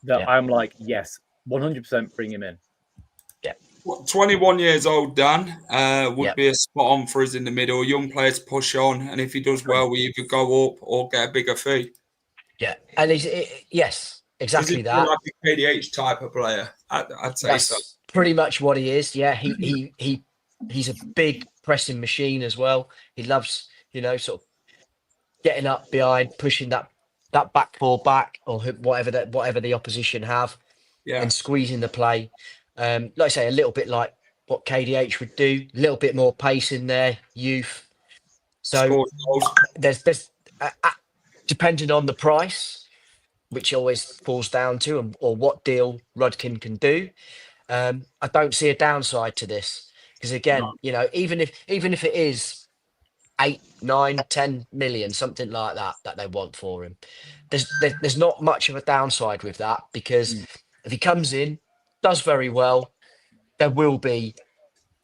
that I'm like, yes, 100% bring him in. 21 years old, Dan, would be a spot on for us in the middle. Young player to push on, and if he does well, we either go up or get a bigger fee. Yeah, and exactly that. Like a KDH type of player, I'd say. That's so. Pretty much what he is. Yeah, he's a big pressing machine as well. He loves, you know, sort of getting up behind, pushing that back four back, or whatever the opposition have, and squeezing the play. Like I say, a little bit like what KDH would do, a little bit more pace in there, youth. So there's depending on the price, which always falls down to, or what deal Rudkin can do. I don't see a downside to this, because again, you know, even if it is 8, 9, 10 million, something like that they want for him, there's not much of a downside with that, because if he comes in, does very well, there will be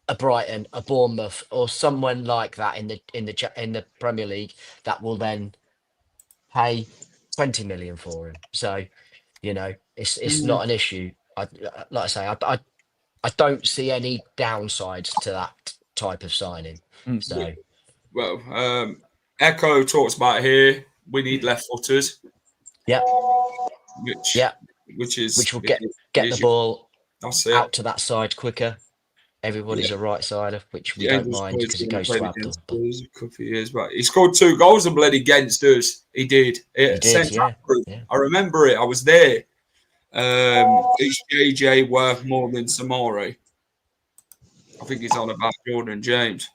a Brighton, a Bournemouth, or someone like that in the Premier League that will then pay 20 million for him. So, you know, it's not an issue. Like I say, I don't see any downsides to that type of signing. So, well, Echo talks about here, we need left footers. Which will get the ball out to that side quicker. Everybody's a right sider, which we don't mind, because it goes to Abdul. A couple of years back, he scored 2 goals and bled against us. He did. I remember it. I was there. Is JJ worth more than Samori? I think he's on about Jordan James.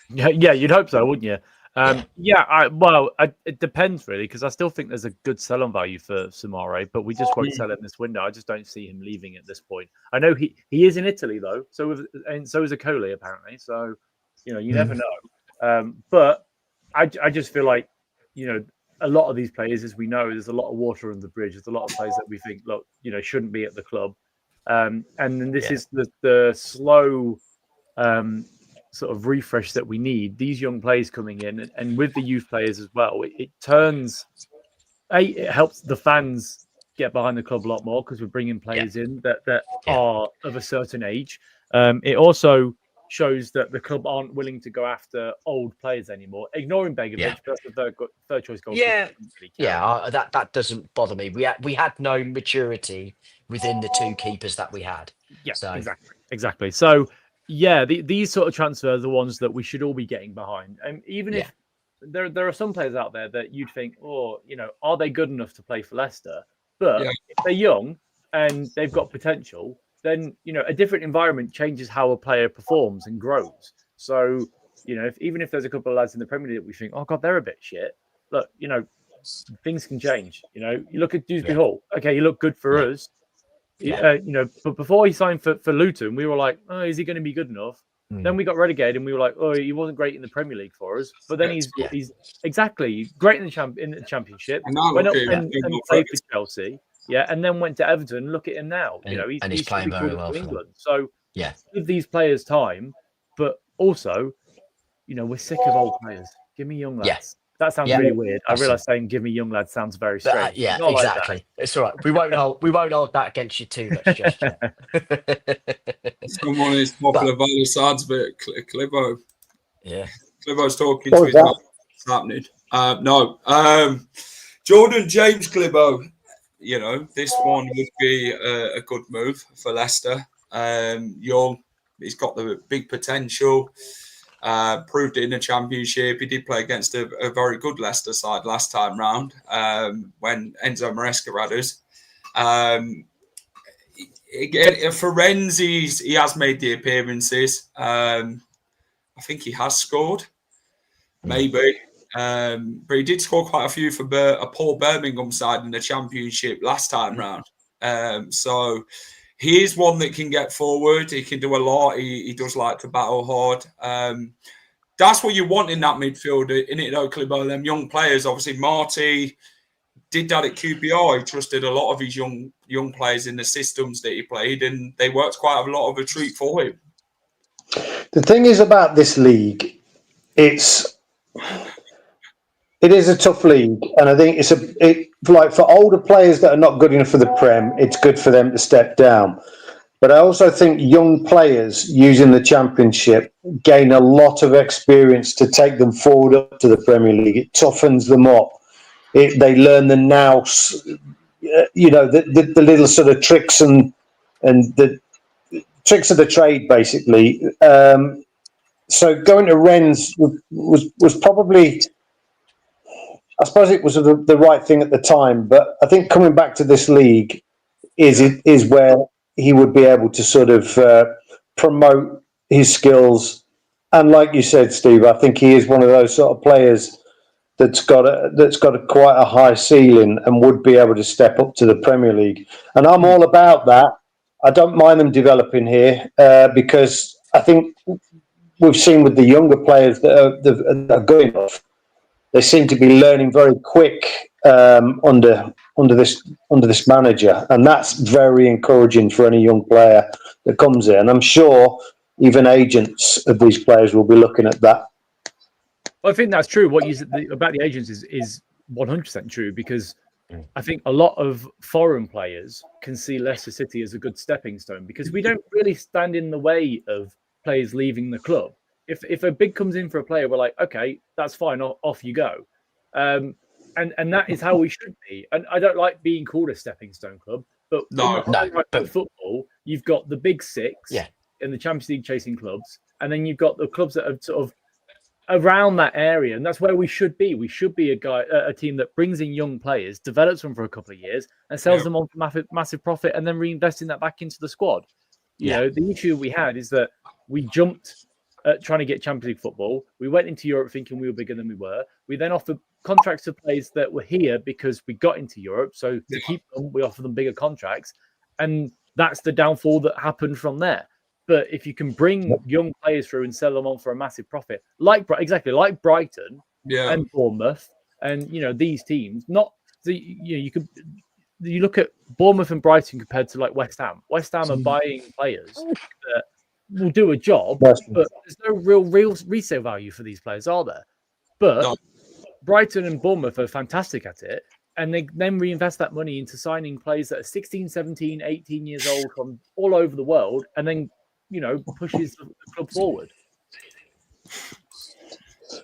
Yeah, you'd hope so, wouldn't you? It depends really, because I still think there's a good sell-on value for Samare, but we just won't sell it in this window. I just don't see him leaving at this point. I know he is in Italy though, so is Akoli apparently. So, you know, you never know. But I just feel like, you know, a lot of these players, as we know, there's a lot of water under the bridge. There's a lot of players that we think, look, you know, shouldn't be at the club. And then this is the slow sort of refresh that we need. These young players coming in, and with the youth players as well, it helps the fans get behind the club a lot more, because we're bringing players in that are of a certain age. It also shows that the club aren't willing to go after old players anymore, ignoring Begovic, but that's the third choice goal. That doesn't bother me. We had no maturity within the 2 keepers that we had. Exactly. So these sort of transfers are the ones that we should all be getting behind. And even if there are some players out there that you'd think, oh, you know, are they good enough to play for Leicester? But if they're young and they've got potential, then, you know, a different environment changes how a player performs and grows. So, you know, even if there's a couple of lads in the Premier League that we think, oh God, they're a bit shit. Look, you know, things can change. You know, you look at Dewsbury Hall. Okay, he looked good for us. You know, but before he signed for Luton, we were like, oh, is he going to be good enough? Then we got relegated, and we were like, "Oh, he wasn't great in the Premier League for us." But then he's exactly great in the Championship. Went up and played for Chelsea, and then went to Everton. Look at him now. He's playing very well for England. So give these players time, but also, we're sick of old players. Give me young lads. Yeah. That sounds really weird. I realise saying "give me young lads" sounds very strange. Exactly. Like it's all right. We won't hold that against you too much, just yet. Someone is popular by the sides of it, Clibbo. Yeah. Clibbo's talking to his mate. What's happening? No. Jordan James Clibbo. This one would be a good move for Leicester. Young. He's got the big potential. Proved it in the Championship. He did play against a very good Leicester side last time round when Enzo Maresca had us. For Rennes, he has made the appearances. I think he has scored, maybe. But he did score quite a few for a poor Birmingham side in the Championship last time round. So he is one that can get forward. He can do a lot. He does like to battle hard. That's what you want in that midfield, in it, though, Clibbo. Them young players. Obviously, Marty did that at QPR. He trusted a lot of his young players in the systems that he played, and they worked quite a lot of a treat for him. The thing is about this league, it is a tough league, and I think like for older players that are not good enough for the Prem, it's good for them to step down. But I also think young players using the Championship gain a lot of experience to take them forward up to the Premier League. It toughens them up. They learn the nous, the little sort of tricks and the tricks of the trade, basically. So going to Rennes was probably, I suppose it was the right thing at the time. But I think coming back to this league is where he would be able to sort of promote his skills. And like you said, Steve, I think he is one of those sort of players that's got quite a high ceiling and would be able to step up to the Premier League. And I'm all about that. I don't mind them developing here because I think we've seen with the younger players that are good enough, they seem to be learning very quick under this manager, and that's very encouraging for any young player that comes in. And I'm sure even agents of these players will be looking at that. Well, I think that's true. What you said about the agents is 100% true, because I think a lot of foreign players can see Leicester City as a good stepping stone, because we don't really stand in the way of players leaving the club. If a bid comes in for a player, we're like, okay, that's fine, off you go. And that is how we should be. And I don't like being called a stepping stone club, but but football, you've got the big six in the Champions League chasing clubs, and then you've got the clubs that are sort of around that area, and that's where we should be. We should be a team that brings in young players, develops them for a couple of years, and sells them on for massive profit, and then reinvesting that back into the squad. You know, the issue we had is that we jumped at trying to get Champions League football. We went into Europe thinking we were bigger than we were. We then offered contracts to players that were here because we got into Europe. So to keep them, we offer them bigger contracts, and that's the downfall that happened from there. But if you can bring young players through and sell them on for a massive profit, like Brighton and Bournemouth, and these teams, you look at Bournemouth and Brighton compared to like West Ham. West Ham are buying players that will do a job, but there's no real resale value for these players, are there? But Brighton and Bournemouth are fantastic at it, and they then reinvest that money into signing players that are 16, 17, 18 years old from all over the world, and then pushes the club forward.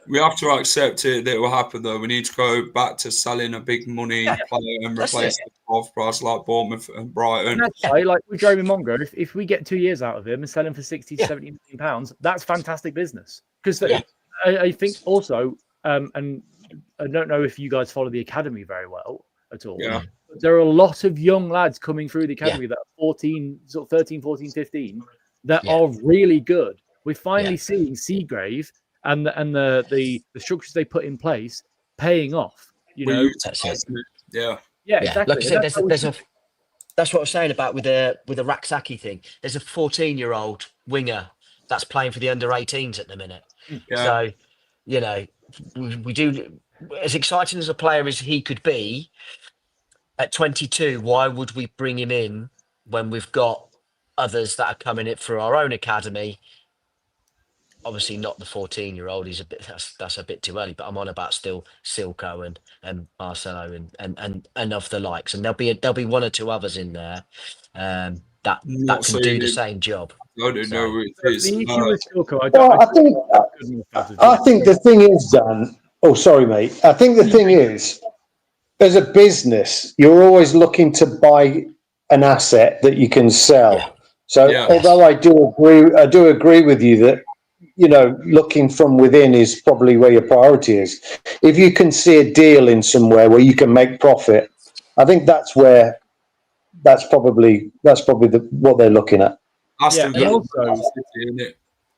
We have to accept it that it will happen, though. We need to go back to selling a big money player and replace the off price like Bournemouth and Brighton. And that's why, like with Jeremy Mongo, if we get 2 years out of him and sell him for 60 to 70 million pounds, that's fantastic business. Because I think also, and I don't know if you guys follow the academy very well at all. Yeah. But there are a lot of young lads coming through the academy that are 13, 14, 15, that are really good. We're finally seeing Seagrave and the structures they put in place paying off. Exactly. Like I said, that's what I was saying about with the Rak-Sakyi thing. There's a 14-year-old winger that's playing for the under-18s at the minute. Yeah. So, you know, we do, as exciting as a player as he could be at 22, why would we bring him in when we've got others that are coming in through our own academy? Obviously not the 14-year-old. He's a bit, that's a bit too early, but I'm on about still Silko and Marcelo and of the likes. And there'll be one or two others in there that can do the same job. I don't know who it is. The issue with Silko, I think the thing is, Dan. Oh, sorry, mate. I think the thing is, as a business, you're always looking to buy an asset that you can sell. Yeah. So, although I do agree with you that, you know, looking from within is probably where your priority is. If you can see a deal in somewhere where you can make profit, I think that's probably what they're looking at. And also,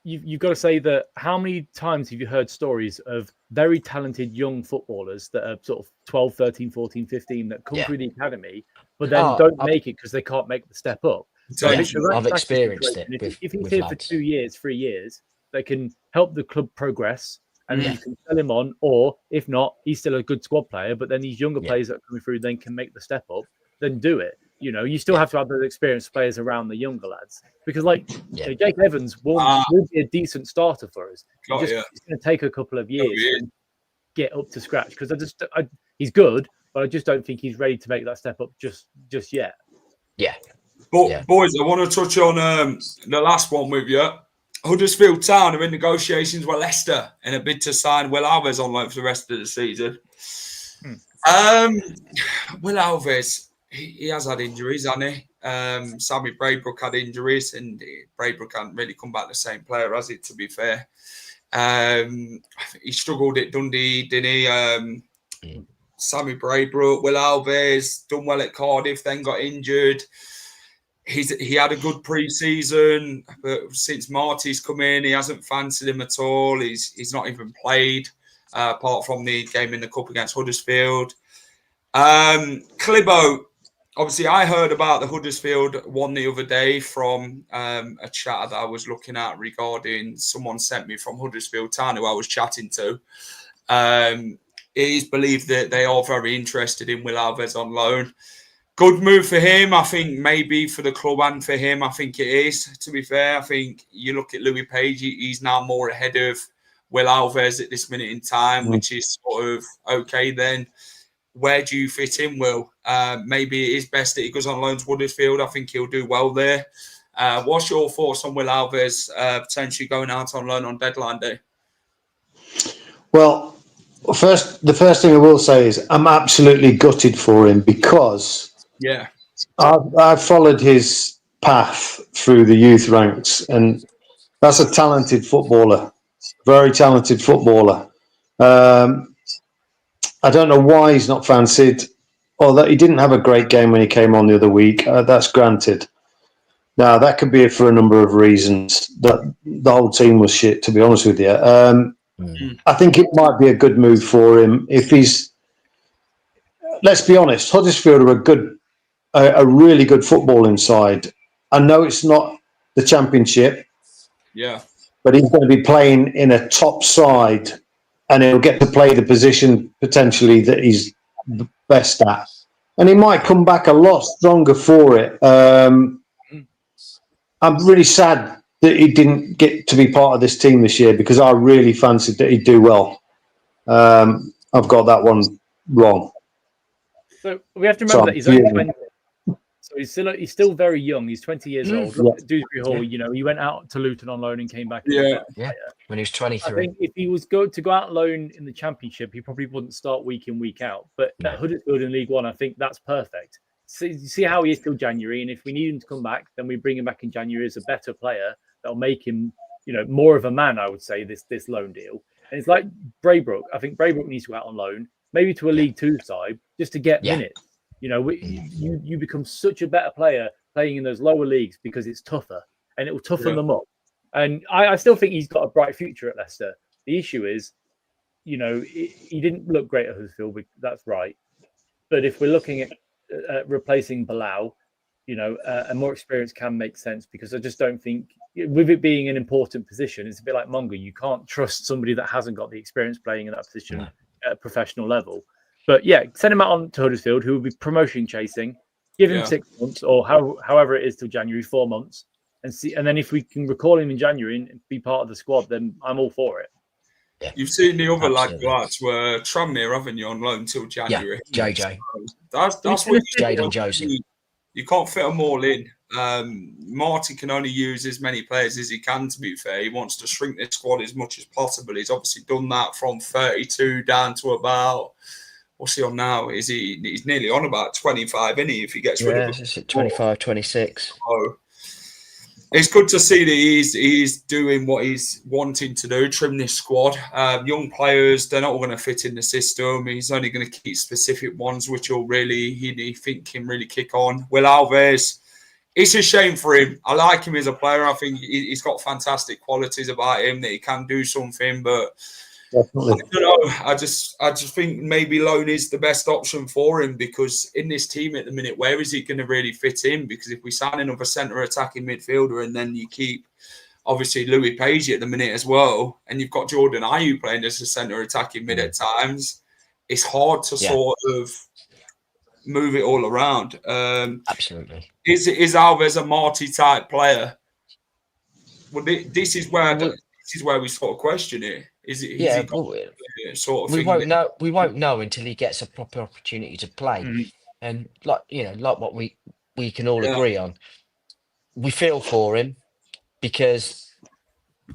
you've got to say that how many times have you heard stories of very talented young footballers that are sort of 12, 13, 14, 15 that come through the academy, but then don't make it because they can't make the step up. So I've experienced it. If he's here for 2 years, 3 years, they can help the club progress, and then you can sell him on. Or if not, he's still a good squad player. But then these younger players that are coming through then can make the step up. Then do it. You know, you still have to have those experienced players around the younger lads, because you know, Jake Evans will be a decent starter for us. It's going to take a couple of years to get up to scratch, because he's good, but I just don't think he's ready to make that step up just yet. Yeah. But boys, I want to touch on the last one with you. Huddersfield Town are in negotiations with Leicester in a bid to sign Will Alves on loan for the rest of the season. Will Alves, he has had injuries, hasn't he? Sammy Braybrook had injuries, and Braybrook hasn't really come back the same player, has he, to be fair? He struggled at Dundee, didn't he? Sammy Braybrook, Will Alves, done well at Cardiff, then got injured. He had a good pre-season, but since Marty's come in, he hasn't fancied him at all. He's not even played, apart from the game in the Cup against Huddersfield. Clibo, obviously, I heard about the Huddersfield one the other day from a chat that I was looking at regarding someone sent me from Huddersfield Town who I was chatting to. It is believed that they are very interested in Will Alves on loan. Good move for him. I think maybe for the club and for him, I think it is, to be fair. I think you look at Louis Page, he's now more ahead of Will Alves at this minute in time, which is sort of okay then. Where do you fit in, Will? Maybe it is best that he goes on loan to Huddersfield. I think he'll do well there. What's your thoughts on Will Alves potentially going out on loan on deadline day? Well, the first thing I will say is I'm absolutely gutted for him, because I've followed his path through the youth ranks, and that's a talented footballer, very talented footballer. I don't know why he's not fancied, although he didn't have a great game when he came on the other week. That's granted. Now, that could be for a number of reasons. That the whole team was shit, to be honest with you. I think it might be a good move for him if he's. Let's be honest, Huddersfield are a really good footballing side. I know it's not the Championship, but he's going to be playing in a top side, and he'll get to play the position potentially that he's the best at, and he might come back a lot stronger for it. I'm really sad that he didn't get to be part of this team this year, because I really fancied that he'd do well. I've got that one wrong. So we have to remember that he's only 20. So he's still very young. He's 20 years old. Look at Dewsbury Hall. You know, he went out to Luton on loan and came back. When he was 23. I think if he was going to go out on loan in the Championship, he probably wouldn't start week in, week out. But at Huddersfield in League One, I think that's perfect. So you see how he is till January, and if we need him to come back, then we bring him back in January as a better player. That'll make him, you know, more of a man, I would say, this loan deal. And it's like Braybrook. I think Braybrook needs to go out on loan, maybe to a League Two side, just to get minutes. You know, you become such a better player playing in those lower leagues because it's tougher, and it will toughen them up. And I still think he's got a bright future at Leicester. The issue is, you know, he didn't look great at Huddersfield. That's right. But if we're looking at replacing Bilal, a more experience can make sense, because I just don't think, with it being an important position, it's a bit like Mongo. You can't trust somebody that hasn't got the experience playing in that position at a professional level. But yeah, send him out on to Huddersfield, who will be promotion chasing. Give him 6 months, or however it is till January, 4 months, and see. And then if we can recall him in January and be part of the squad, then I'm all for it. Yeah. You've seen the other lads were Tranmere, haven't you, on loan till January? Yeah, JJ. That's what Jadon Joseph. You can't fit them all in. Marty can only use as many players as he can, to be fair. He wants to shrink the squad as much as possible. He's obviously done that from 32 down to about, what's he on now? He's nearly on about 25, isn't he, if he gets rid of it? 25, 26. So it's good to see that he's doing what he's wanting to do, trim this squad. Young players, they're not all going to fit in the system. He's only going to keep specific ones, which will really, he think can really kick on. Will Alves, it's a shame for him. I like him as a player. I think he's got fantastic qualities about him, that he can do something, but Definitely. I don't know. I just think maybe loan is the best option for him, because in this team at the minute, where is he going to really fit in? Because if we sign another centre attacking midfielder, and then you keep obviously Louis Page at the minute as well, and you've got Jordan Ayew playing as a centre attacking mid at times, it's hard to sort of move it all around. Absolutely. Is Alves a Marty type player? Well, this is where we sort of question it. Is it? Sort of we won't know. We won't know until he gets a proper opportunity to play. And like what we can all agree on, we feel for him, because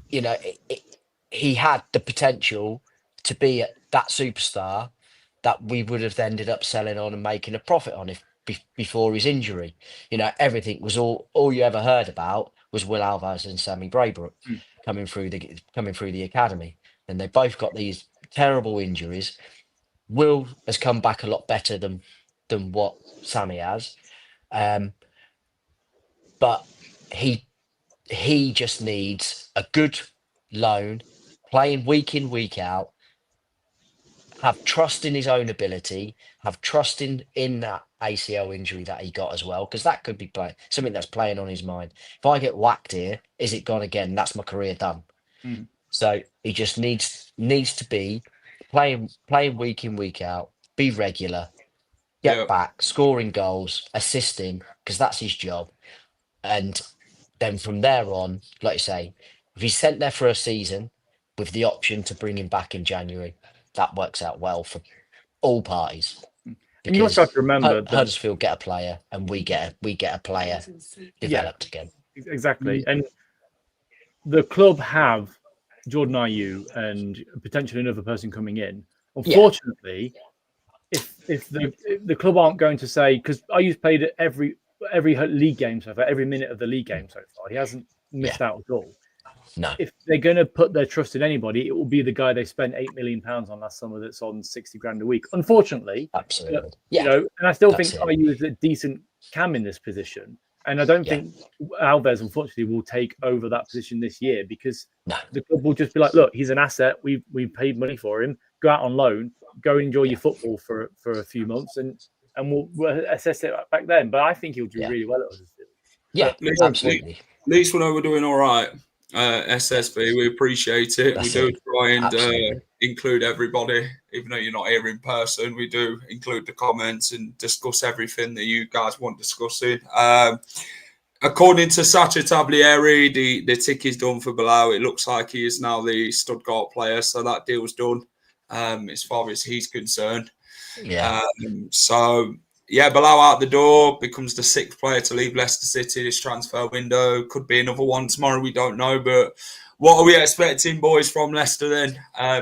he had the potential to be that superstar that we would have ended up selling on and making a profit on before his injury. Everything was all you ever heard about was Will Alves and Sammy Braybrook coming through the academy. And they both got these terrible injuries. Will has come back a lot better than what Sammy has, but he just needs a good loan, playing week in, week out. Have trust in his own ability. Have trust in that ACL injury that he got as well, because that could be something that's playing on his mind. If I get whacked here, is it gone again? That's my career done. So he just needs to be playing week in, week out, be regular, get back, scoring goals, assisting, because that's his job. And then from there on, like you say, if he's sent there for a season with the option to bring him back in January, that works out well for all parties. And you also have to remember that Huddersfield get a player, and we get a player developed again. Exactly. And the club have Jordan Ayew and potentially another person coming in. Unfortunately, if the club aren't going to say, because Ayew's played every league game so far, every minute of the league game so far, he hasn't missed out at all. No. If they're going to put their trust in anybody, it will be the guy they spent £8 million on last summer that's on 60 grand a week. Unfortunately, absolutely, and I still think Ayew is a decent cam in this position. And I don't think Alves, unfortunately, will take over that position this year, because the club will just be like, look, he's an asset. We've paid money for him. Go out on loan. Go and enjoy your football for a few months, and we'll assess it back then. But I think he'll do really well at Huddersfield. Yeah, absolutely. At least we know we're doing all right. SSB, we appreciate it. We do try and include everybody, even though you're not here in person. We do include the comments and discuss everything that you guys want discussing. According to Sacha Tablieri, the tick is done for Bilal. It looks like he is now the Stuttgart player, so that deal's done as far as he's concerned. Bilal out the door, becomes the 6th player to leave Leicester City this transfer window. Could be another one tomorrow, we don't know. But what are we expecting, boys, from Leicester then?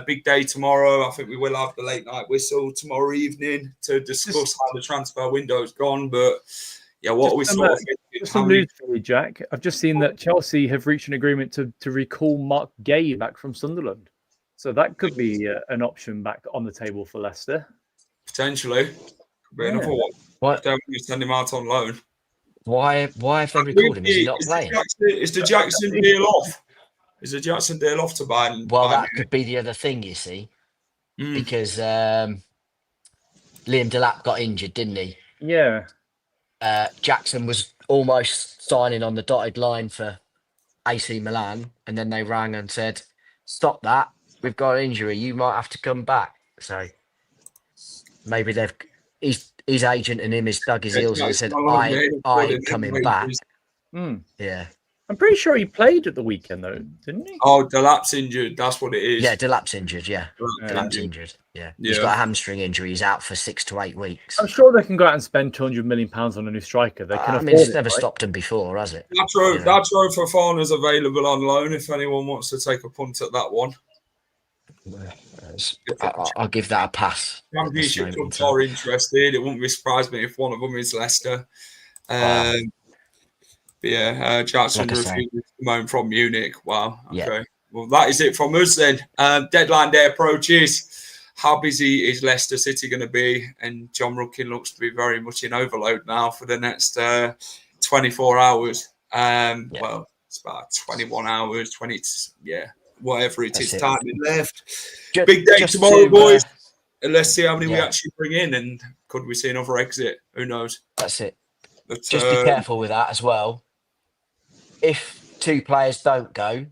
Big day tomorrow. I think we will have the late night whistle tomorrow evening to discuss how the transfer window's gone. But what are we sort of thinking? Some news for you, Jack. I've just seen that Chelsea have reached an agreement to recall Mark Gay back from Sunderland. So that could be an option back on the table for Leicester. Potentially. Another one. What? Don't we send him out on loan? Why have they recalled him? Is he not playing? Is the Jackson deal off? Is the Jackson deal off to buy? Well, that could be the other thing, you see, because Liam Delap got injured, didn't he? Yeah. Jackson was almost signing on the dotted line for AC Milan, and then they rang and said, "Stop that! We've got an injury. You might have to come back." So maybe his agent and him has dug his heels in and said, "I ain't coming back." Yeah. I'm pretty sure he played at the weekend though, didn't he? Oh, Delap's injured. That's what it is. Yeah, Delap's injured. Yeah, Delap's injured. Yeah, he's got a hamstring injury. He's out for 6 to 8 weeks. I'm sure they can go out and spend £200 million on a new striker. They can. I mean, it's never stopped them before, has it? That's Fofana's available on loan if anyone wants to take a punt at that one. I'll give that a pass. Championship clubs are interested. It wouldn't be surprised me if one of them is Leicester. Jackson refused to come home from Munich. Wow. Okay. Yeah. Well, that is it from us then. Deadline day approaches. How busy is Leicester City going to be? And John Rudkin looks to be very much in overload now for the next 24 hours. Well, it's about 21 hours, whatever it is, time left. Big day tomorrow, boys. And let's see how many we actually bring in. And could we see another exit? Who knows? That's it. But, just be careful with that as well. If 2 players don't go,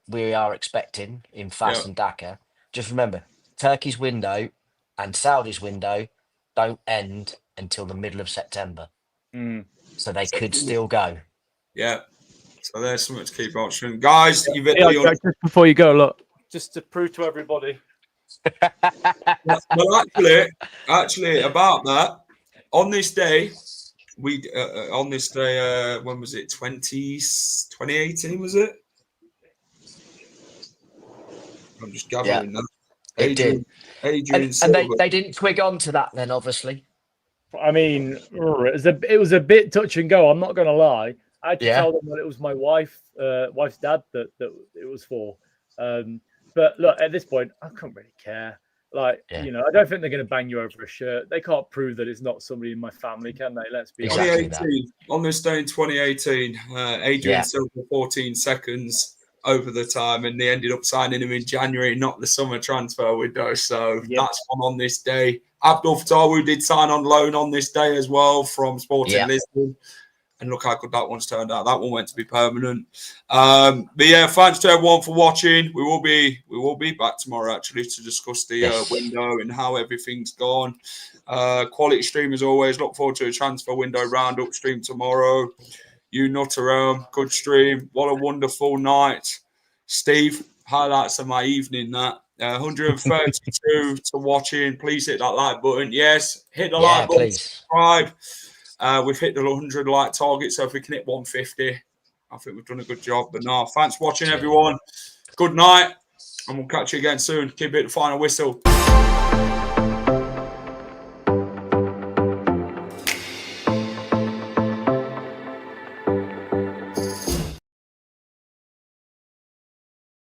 we are expecting in Fas and Daka, just remember, Turkey's window and Saudi's window don't end until the middle of September. So they could still go. Yeah. So there's something to keep watching. Guys, just before you go, look, just to prove to everybody. Well, actually, about that, on this day, when was it? 2018, was it? I'm just gathering that. Adrian, and they didn't twig on to that then, obviously. I mean, it was a bit touch and go. I'm not going to lie. I had to tell them that it was my wife's dad that it was for. But look, at this point, I couldn't really care. I don't think they're going to bang you over a shirt. They can't prove that it's not somebody in my family, can they? Let's be honest. On this day in 2018, Adrian sold for 14 seconds over the time, and they ended up signing him in January, not the summer transfer window. So that's on this day. Abdul Fattah did sign on loan on this day as well from Sporting Lisbon. And look how good that one's turned out. That one went to be permanent. But thanks to everyone for watching. We will be back tomorrow actually to discuss the window and how everything's gone. Quality stream as always. Look forward to a transfer window roundup stream tomorrow. You nutter, good stream. What a wonderful night, Steve. Highlights of my evening. That 132 to watching. Please hit that like button. Yes, hit the like button. Please. Subscribe. We've hit the 100 like target, so if we can hit 150, I think we've done a good job. But no, thanks for watching, everyone. Good night, and we'll catch you again soon. Keep it the final whistle.